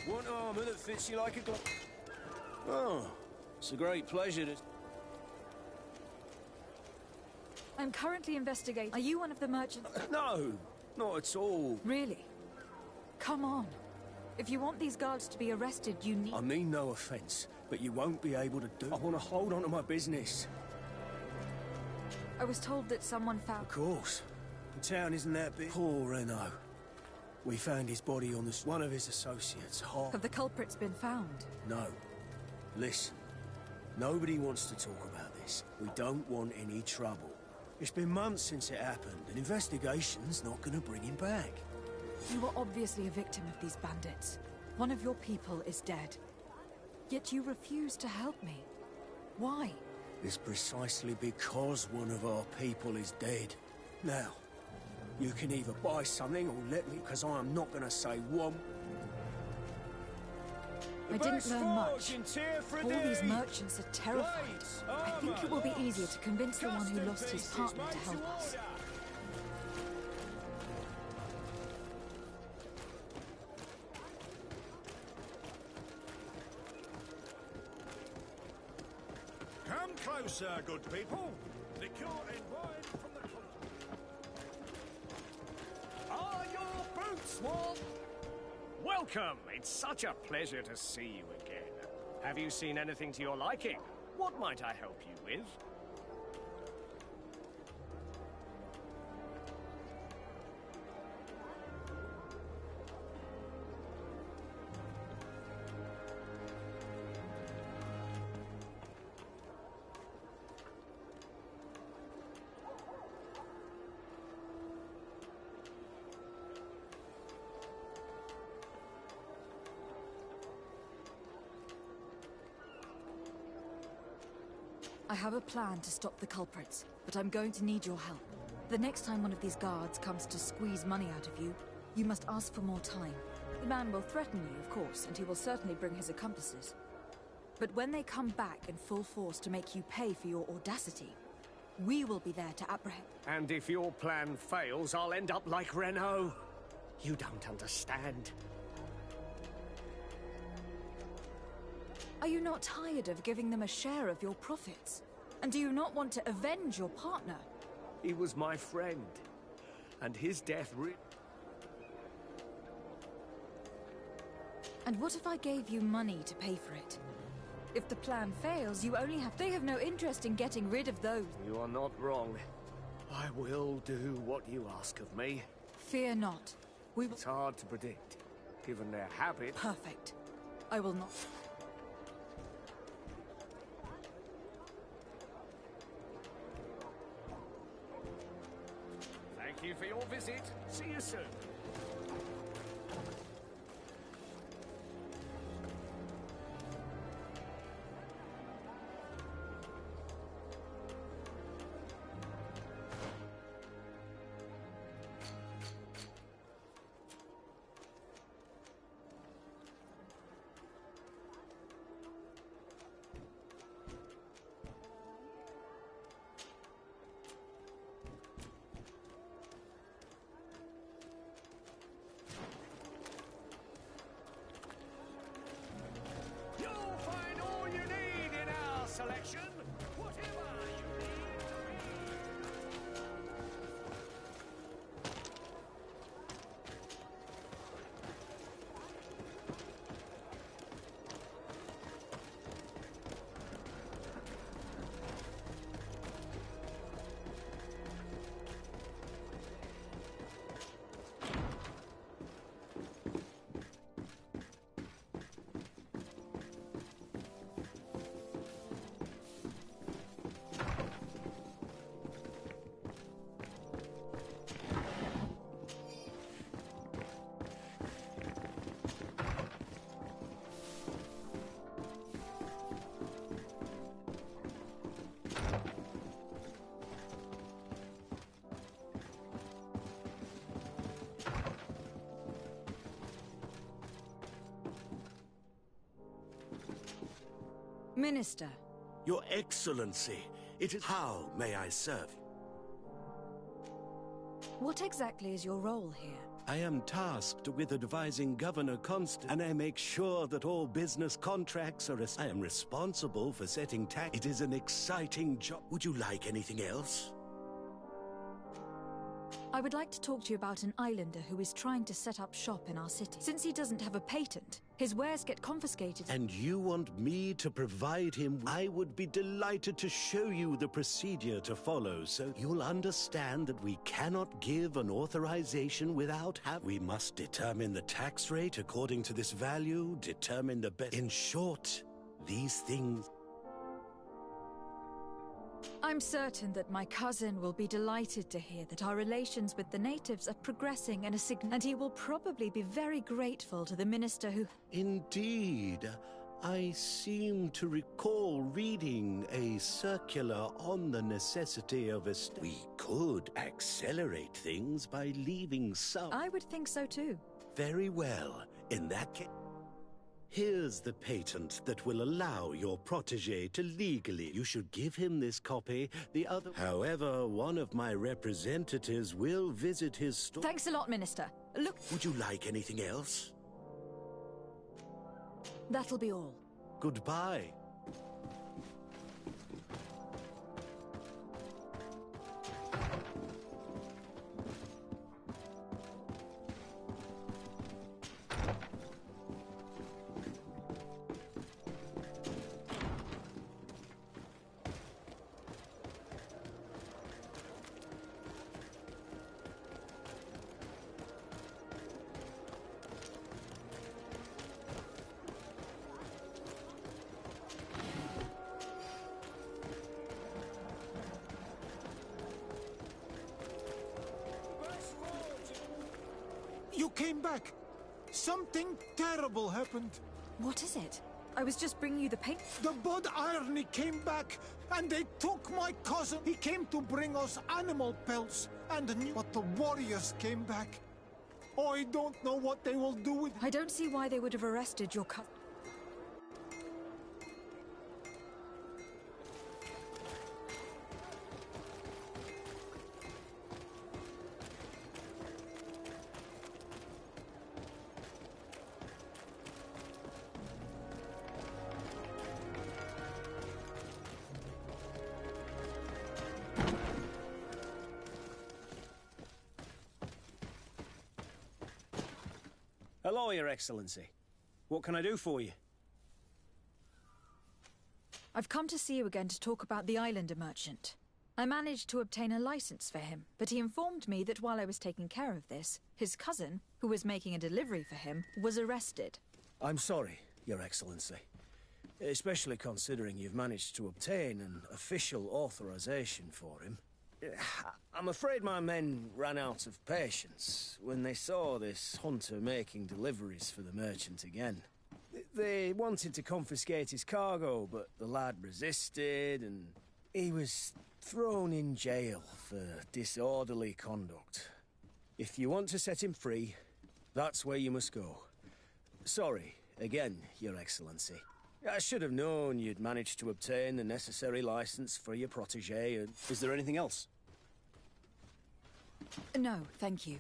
Want armor that fits you like a glove? Oh, it's a great pleasure to... I'm currently investigating. Are you one of the merchants? No, not at all. Really? Come on. If you want these guards to be arrested, you need... I mean no offense, but you won't be able to do... I want to hold on to my business. I was told that someone found... Of course. The town isn't that big. Poor Renault. We found his body on the... One of his associates, Have the culprits been found? No. Listen. Nobody wants to talk about this. We don't want any trouble. It's been months since it happened. An investigation's not gonna bring him back. You were obviously a victim of these bandits. One of your people is dead. Yet you refuse to help me. Why? It's precisely because one of our people is dead. Now, you can either buy something or let me, because I am not going to say one. I didn't learn much. All these merchants are terrified. I think it will be easier to convince the one who lost his partner to help us. Come closer, good people. Liqueur and wine from the continent. Are your boots warm? Welcome! It's such a pleasure to see you again. Have you seen anything to your liking? What might I help you with? I have a plan to stop the culprits, but I'm going to need your help. The next time one of these guards comes to squeeze money out of you, you must ask for more time. The man will threaten you, of course, and he will certainly bring his accomplices. But when they come back in full force to make you pay for your audacity, we will be there to apprehend. And if your plan fails, I'll end up like Renault. You don't understand. Are you not tired of giving them a share of your profits? And do you not want to avenge your partner? He was my friend, and his death And what if I gave you money to pay for it? If the plan fails, you only have... They have no interest in getting rid of those. You are not wrong. I will do what you ask of me. Fear not. We will... It's hard to predict, given their habit. Perfect. I will not... Thank you for your visit. See you soon. Minister. Your Excellency, it is... How may I serve you? What exactly is your role here? I am tasked with advising Governor Constant, and I make sure that all business contracts are... I am responsible for setting tax. It is an exciting job. Would you like anything else? I would like to talk to you about an islander who is trying to set up shop in our city. Since he doesn't have a patent, his wares get confiscated. And you want me to provide him? I would be delighted to show you the procedure to follow, so you'll understand that we cannot give an authorization without We must determine the tax rate according to this value, determine the best... In short, these things... I'm certain that my cousin will be delighted to hear that our relations with the natives are progressing in a and he will probably be very grateful to the minister who... Indeed. I seem to recall reading a circular on the necessity of a... We could accelerate things by leaving some... I would think so too. Very well. In that case... Here's the patent that will allow your protégé to legally... You should give him this copy, the other... However, one of my representatives will visit his store... Thanks a lot, Minister. Look... Would you like anything else? That'll be all. Goodbye. You came back. Something terrible happened. What is it? I was just bringing you the paint. The Bud Irony came back, and they took my cousin. He came to bring us animal pelts, but the warriors came back. I don't know what they will do with... I don't see why they would have arrested your cousin. Hello, Your Excellency. What can I do for you? I've come to see you again to talk about the islander merchant. I managed to obtain a license for him, but he informed me that while I was taking care of this, his cousin, who was making a delivery for him, was arrested. I'm sorry, Your Excellency. Especially considering you've managed to obtain an official authorization for him. I'm afraid my men ran out of patience when they saw this hunter making deliveries for the merchant again. They wanted to confiscate his cargo, but the lad resisted, and he was thrown in jail for disorderly conduct. If you want to set him free, that's where you must go. Sorry, again, Your Excellency. I should have known you'd managed to obtain the necessary license for your protégé and... Is there anything else? No, thank you.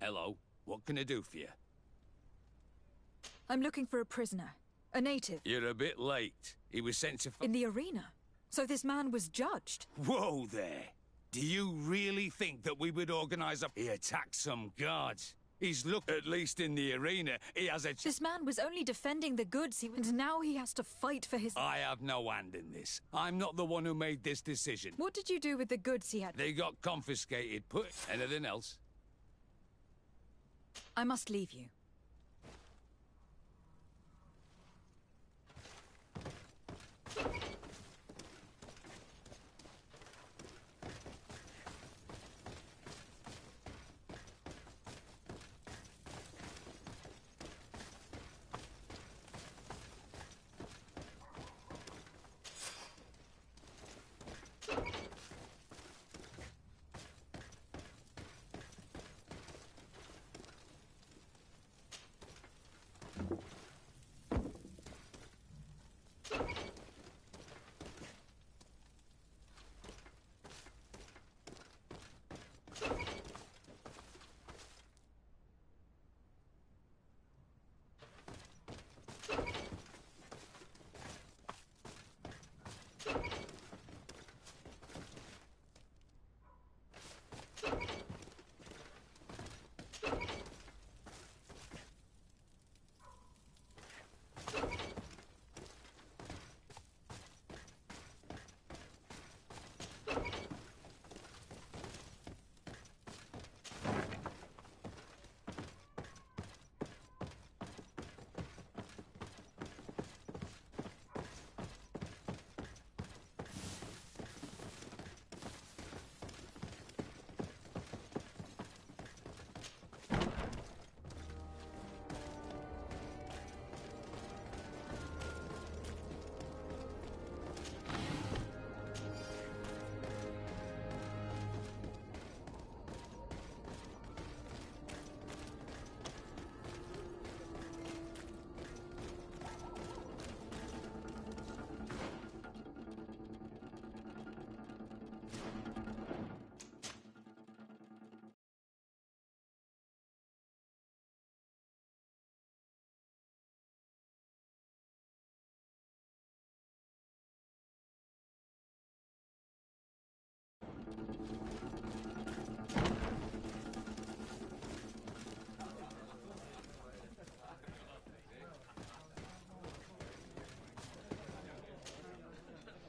Hello, what can I do for you? I'm looking for a prisoner. A native. You're a bit late. He was sent to... In the arena? So this man was judged? Whoa there! Do you really think that we would organize a... He attacked some guards. He's looked, at least in the arena, he has a... This man was only defending the goods and now he has to fight for his... I have no hand in this. I'm not the one who made this decision. What did you do with the goods he had? They got confiscated. Anything else? I must leave you.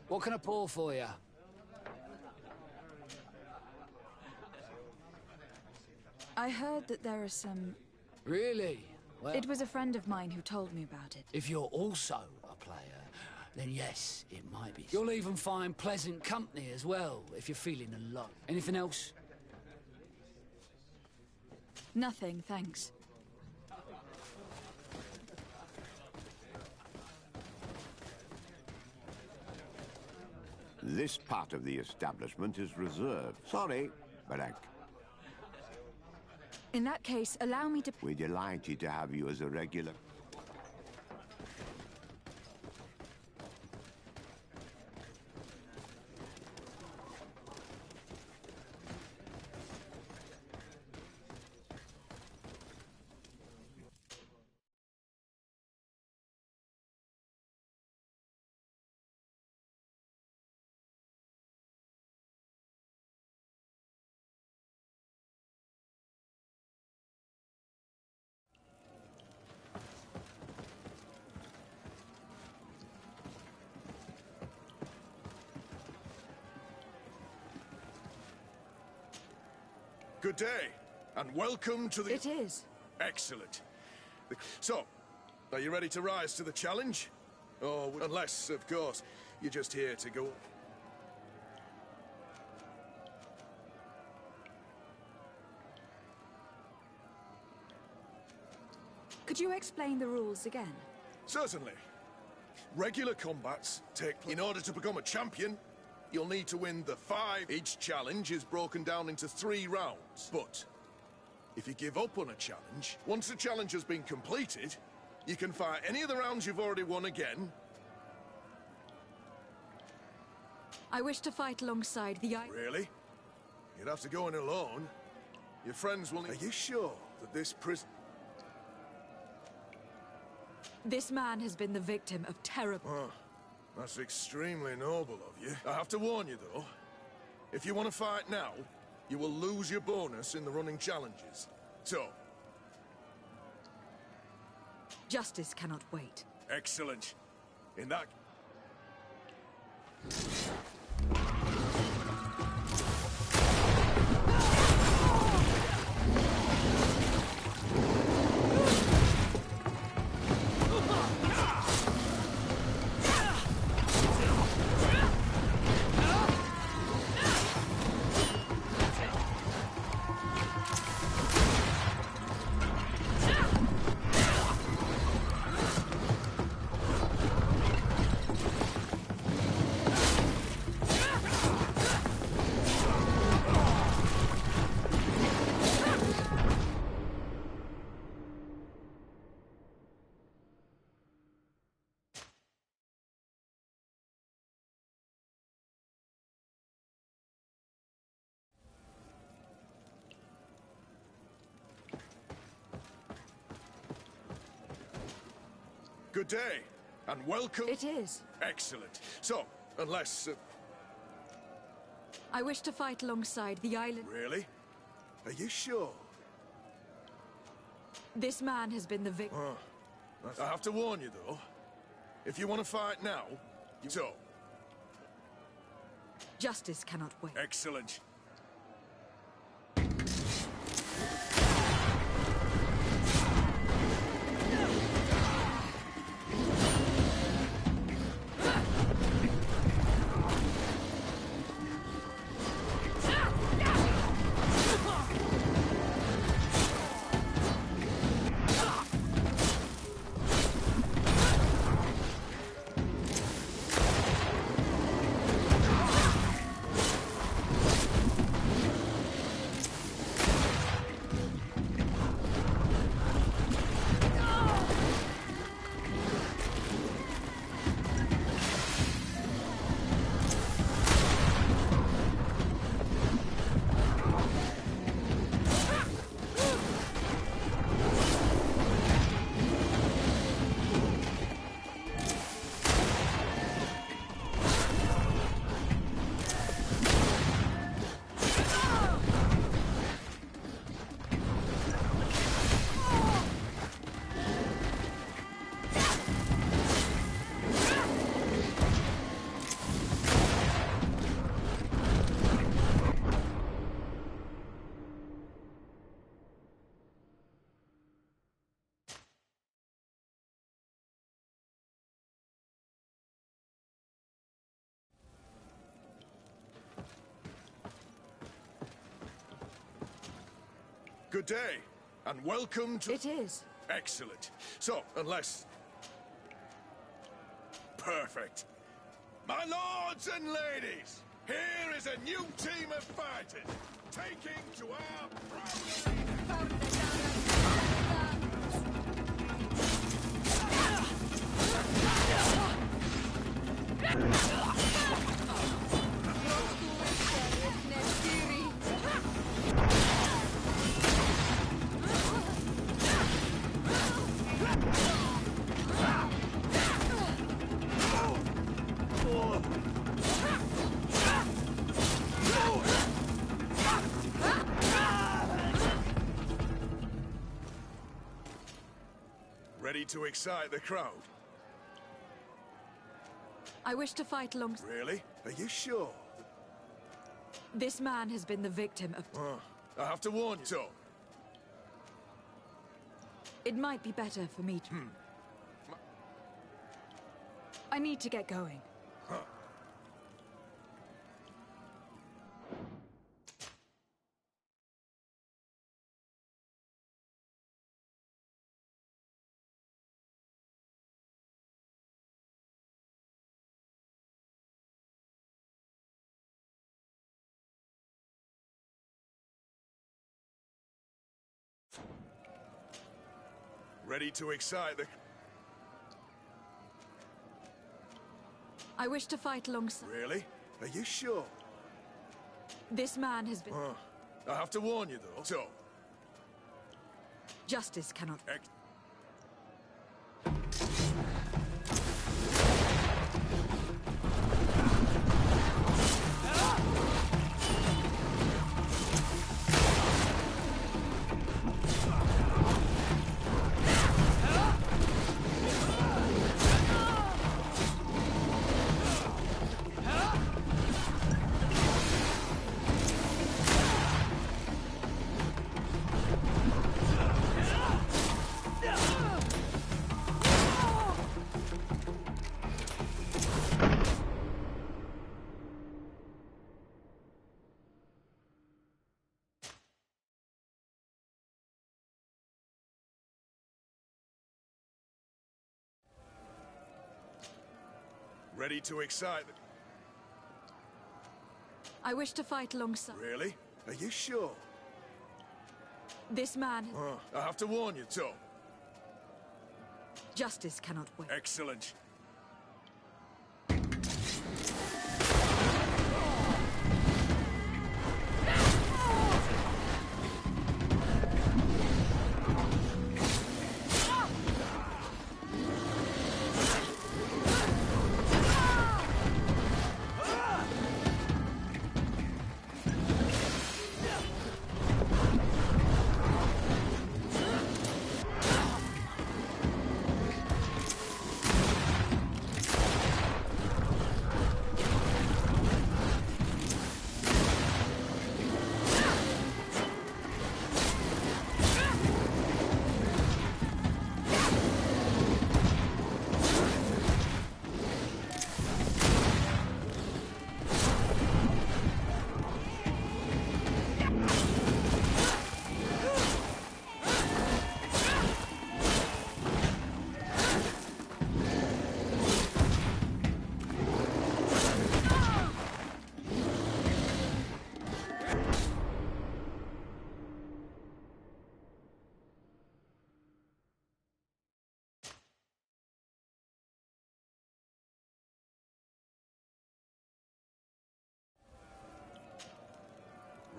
What can I pour for you? I heard that there are some... Really? Well, It was a friend of mine who told me about it. if you're also a player, then yes, it might be. You'll even find pleasant company as well, if you're feeling alone. Anything else? Nothing, thanks. This part of the establishment is reserved. Sorry, but In that case, allow me to... we're delighted to have you as a regular. Good day, and welcome to the... It is. Excellent. So, are you ready to rise to the challenge? Oh, unless, of course, you're just here to go... Could you explain the rules again? Certainly. Regular combats take place. In order to become a champion, you'll need to win the 5. Each challenge is broken down into 3 rounds. But if you give up on a challenge, once the challenge has been completed, you can fight any of the rounds you've already won again. I wish to fight alongside the... Really? You'd have to go in alone. Your friends will... Are you sure that this prison... This man has been the victim of terrible... Oh, that's extremely noble of you. I have to warn you, though. If you want to fight now, you will lose your bonus in the running challenges. So... Justice cannot wait. Excellent. In that... Good day, and welcome... It is. Excellent. So, unless... I wish to fight alongside the island... Really? Are you sure? This man has been the victim... I have to warn you, though. If you want to fight now, so... Justice cannot wait. Excellent. Good day, and welcome to... It is. Excellent. So, unless... Perfect. My lords and ladies, here is a new team of fighters, taking to our proud Ready to excite the crowd? I wish to fight alongside... Really? Are you sure? This man has been the victim of... I have to warn you. So... It might be better for me to... I need to get going. Ready to excite the... I wish to fight alongside... Really? Are you sure? This man has been... I have to warn you, though. So... Justice cannot... Ready to excite the... I wish to fight alongside... Really? Are you sure? This man... I have to warn you, so... Justice cannot wait. Excellent.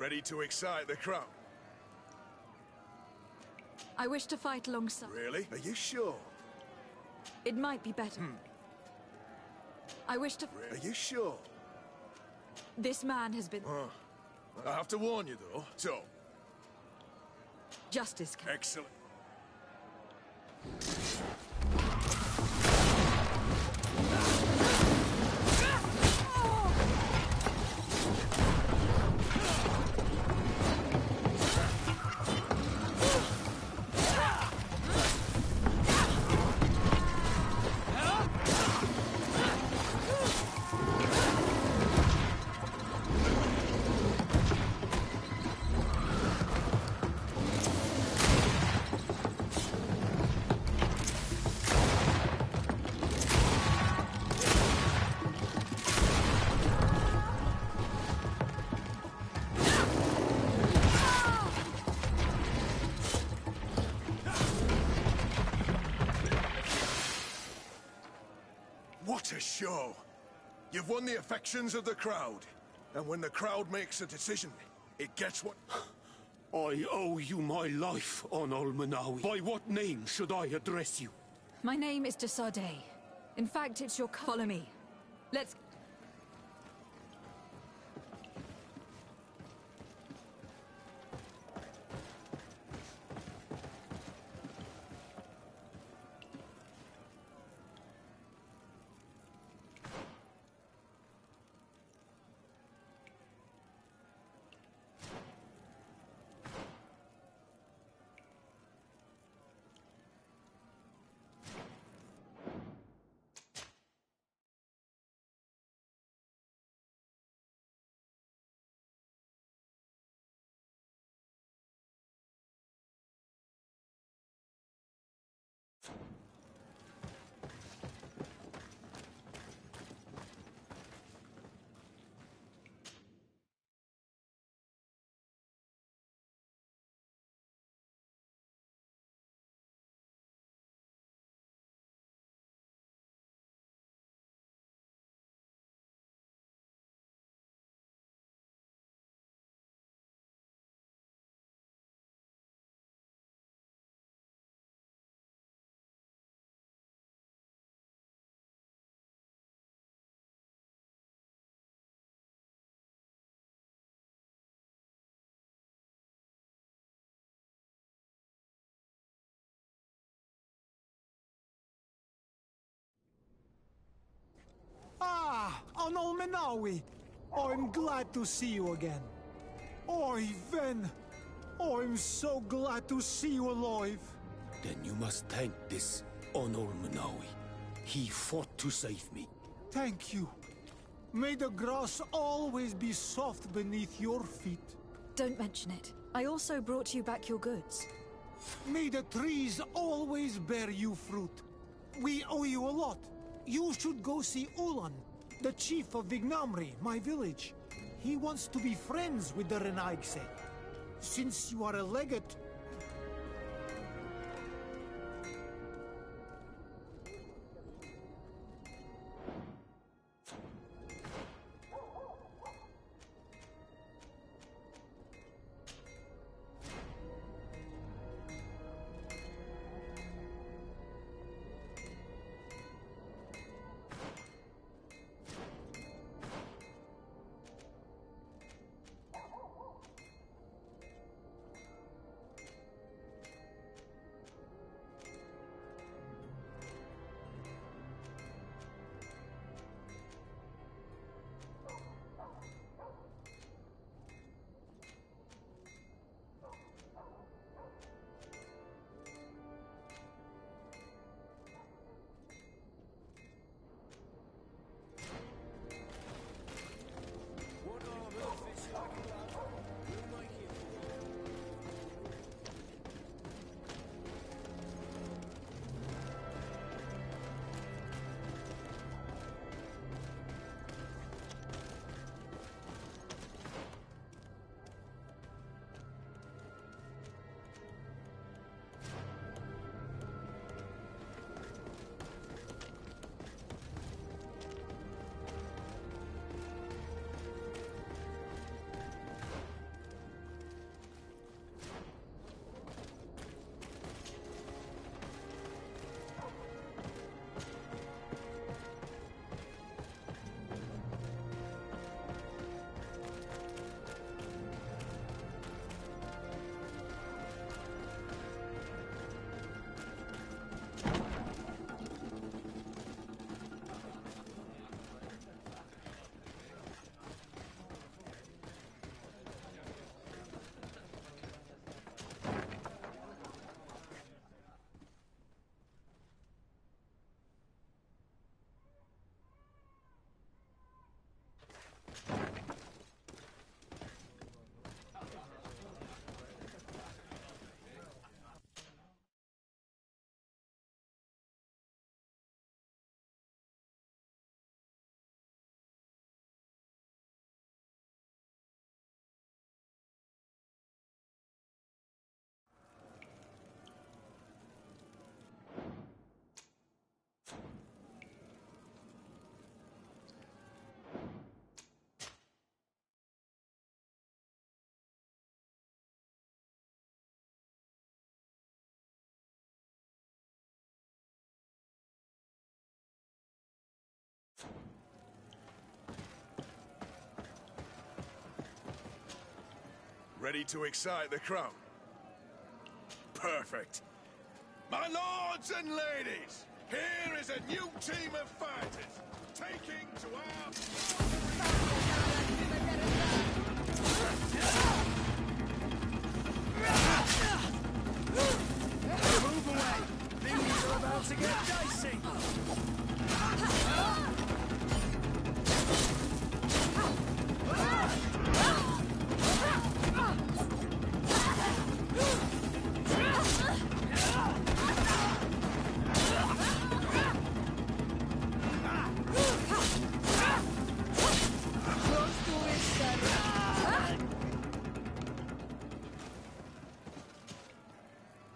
Ready to excite the crowd? I wish to fight alongside... Really? Are you sure? It might be better. I wish to... Are you sure? This man has been... I have to warn you, though. So... Justice. Excellent. What a show! You've won the affections of the crowd. And when the crowd makes a decision, it gets what... I owe you my life, Onol Manawi. By what name should I address you? My name is Desade. In fact, it's your... Follow me. Let's... Ah, Onol Menawi. I'm glad to see you again. Oi, Ven. I'm so glad to see you alive. Then you must thank this Onol Manawi. He fought to save me. Thank you. May the grass always be soft beneath your feet. Don't mention it. I also brought you back your goods. May the trees always bear you fruit. We owe you a lot. You should go see Ulan, the chief of Vignamri, my village. He wants to be friends with the Renaigse. Since you are a legate... Ready to excite the crowd? Perfect. My lords and ladies, here is a new team of fighters, taking to Move away! Things are about to get dicey!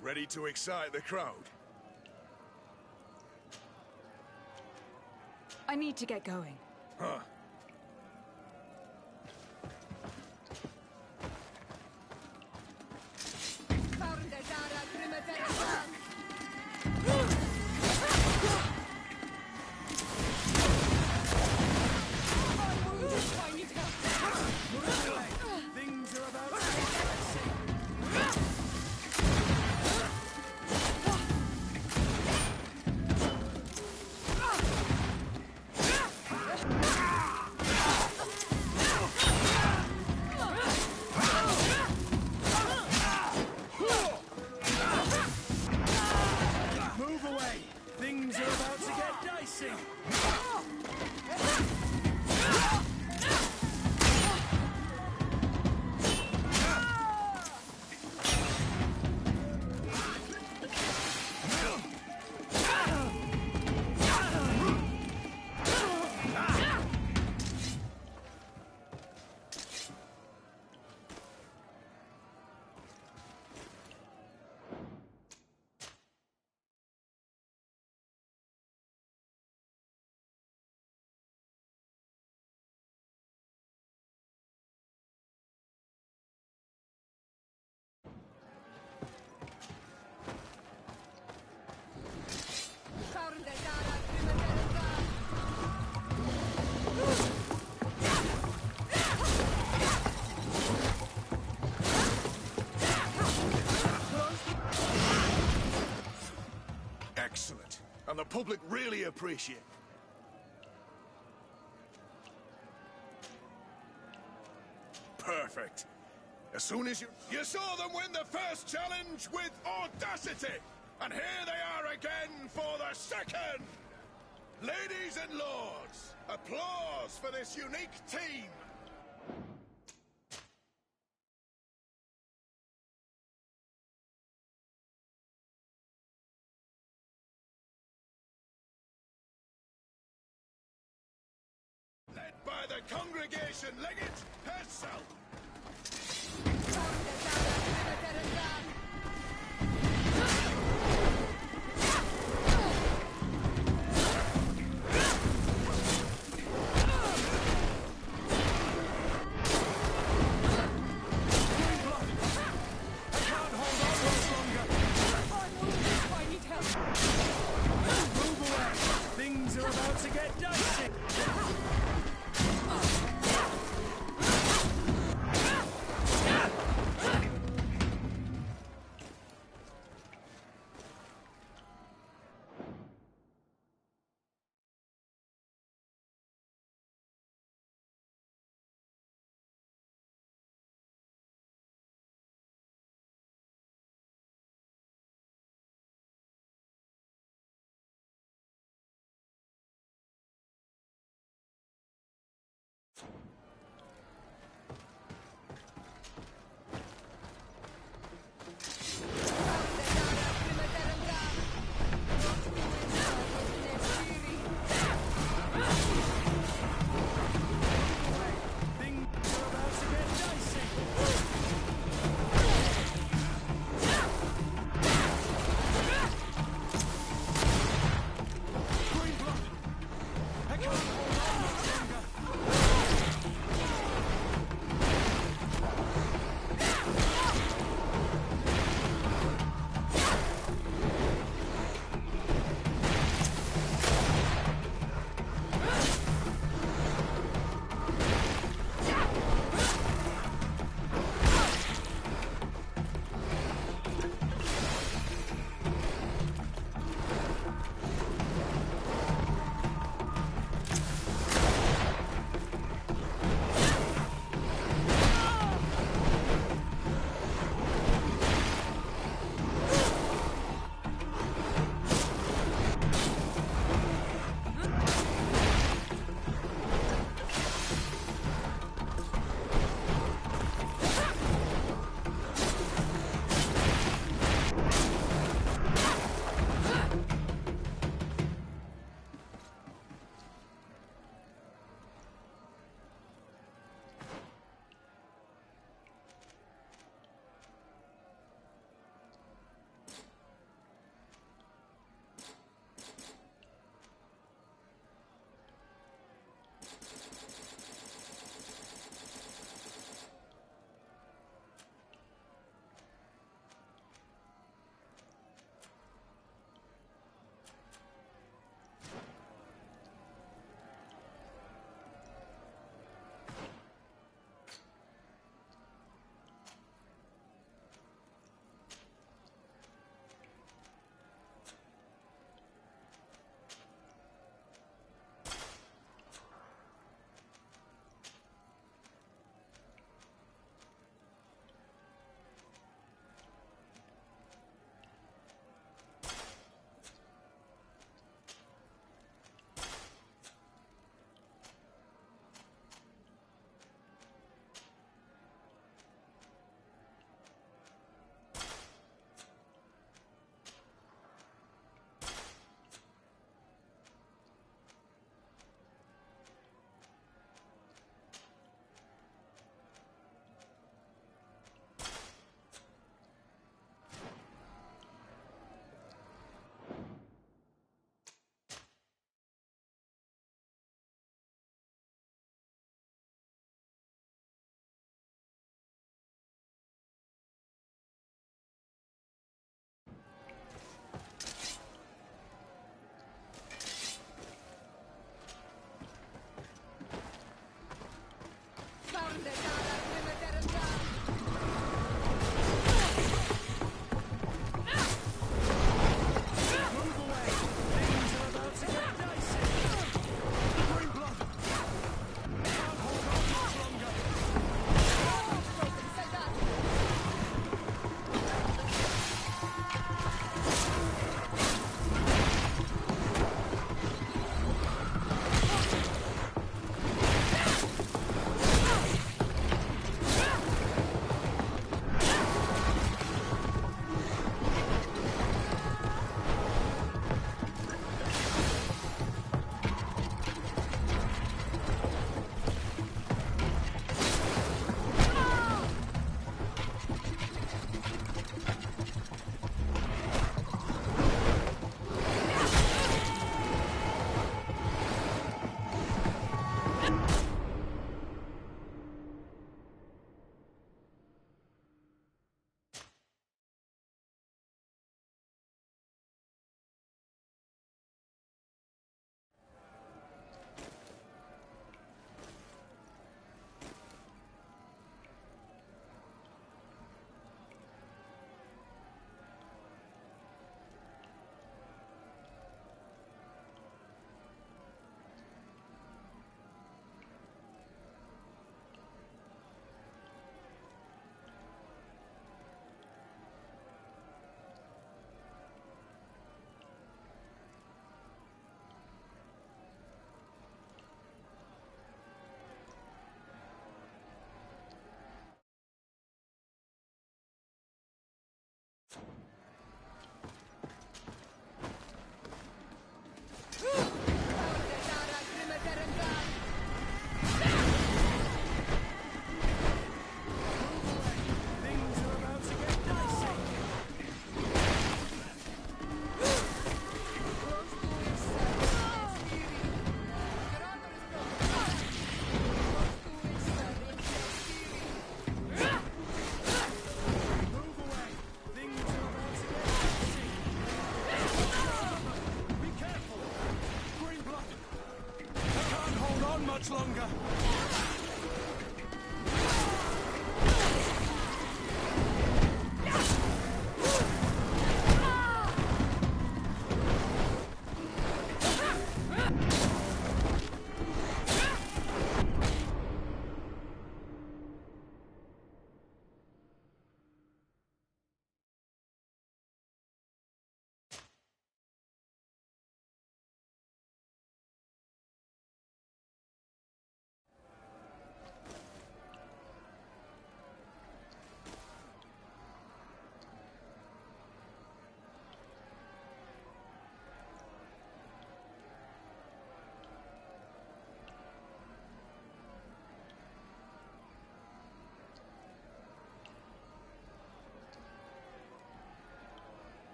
Ready to excite the crowd? I need to get going. Huh. Things are about to get dicey! Move away! Things are about to get dicey! Excellent. And the public really appreciate it. Perfect. As soon as you saw them win the first challenge with audacity! And here they are again for the second! Ladies and lords, applause for this unique team! Led by the congregation legate herself! Things are about to get dicey!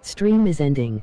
Stream is ending.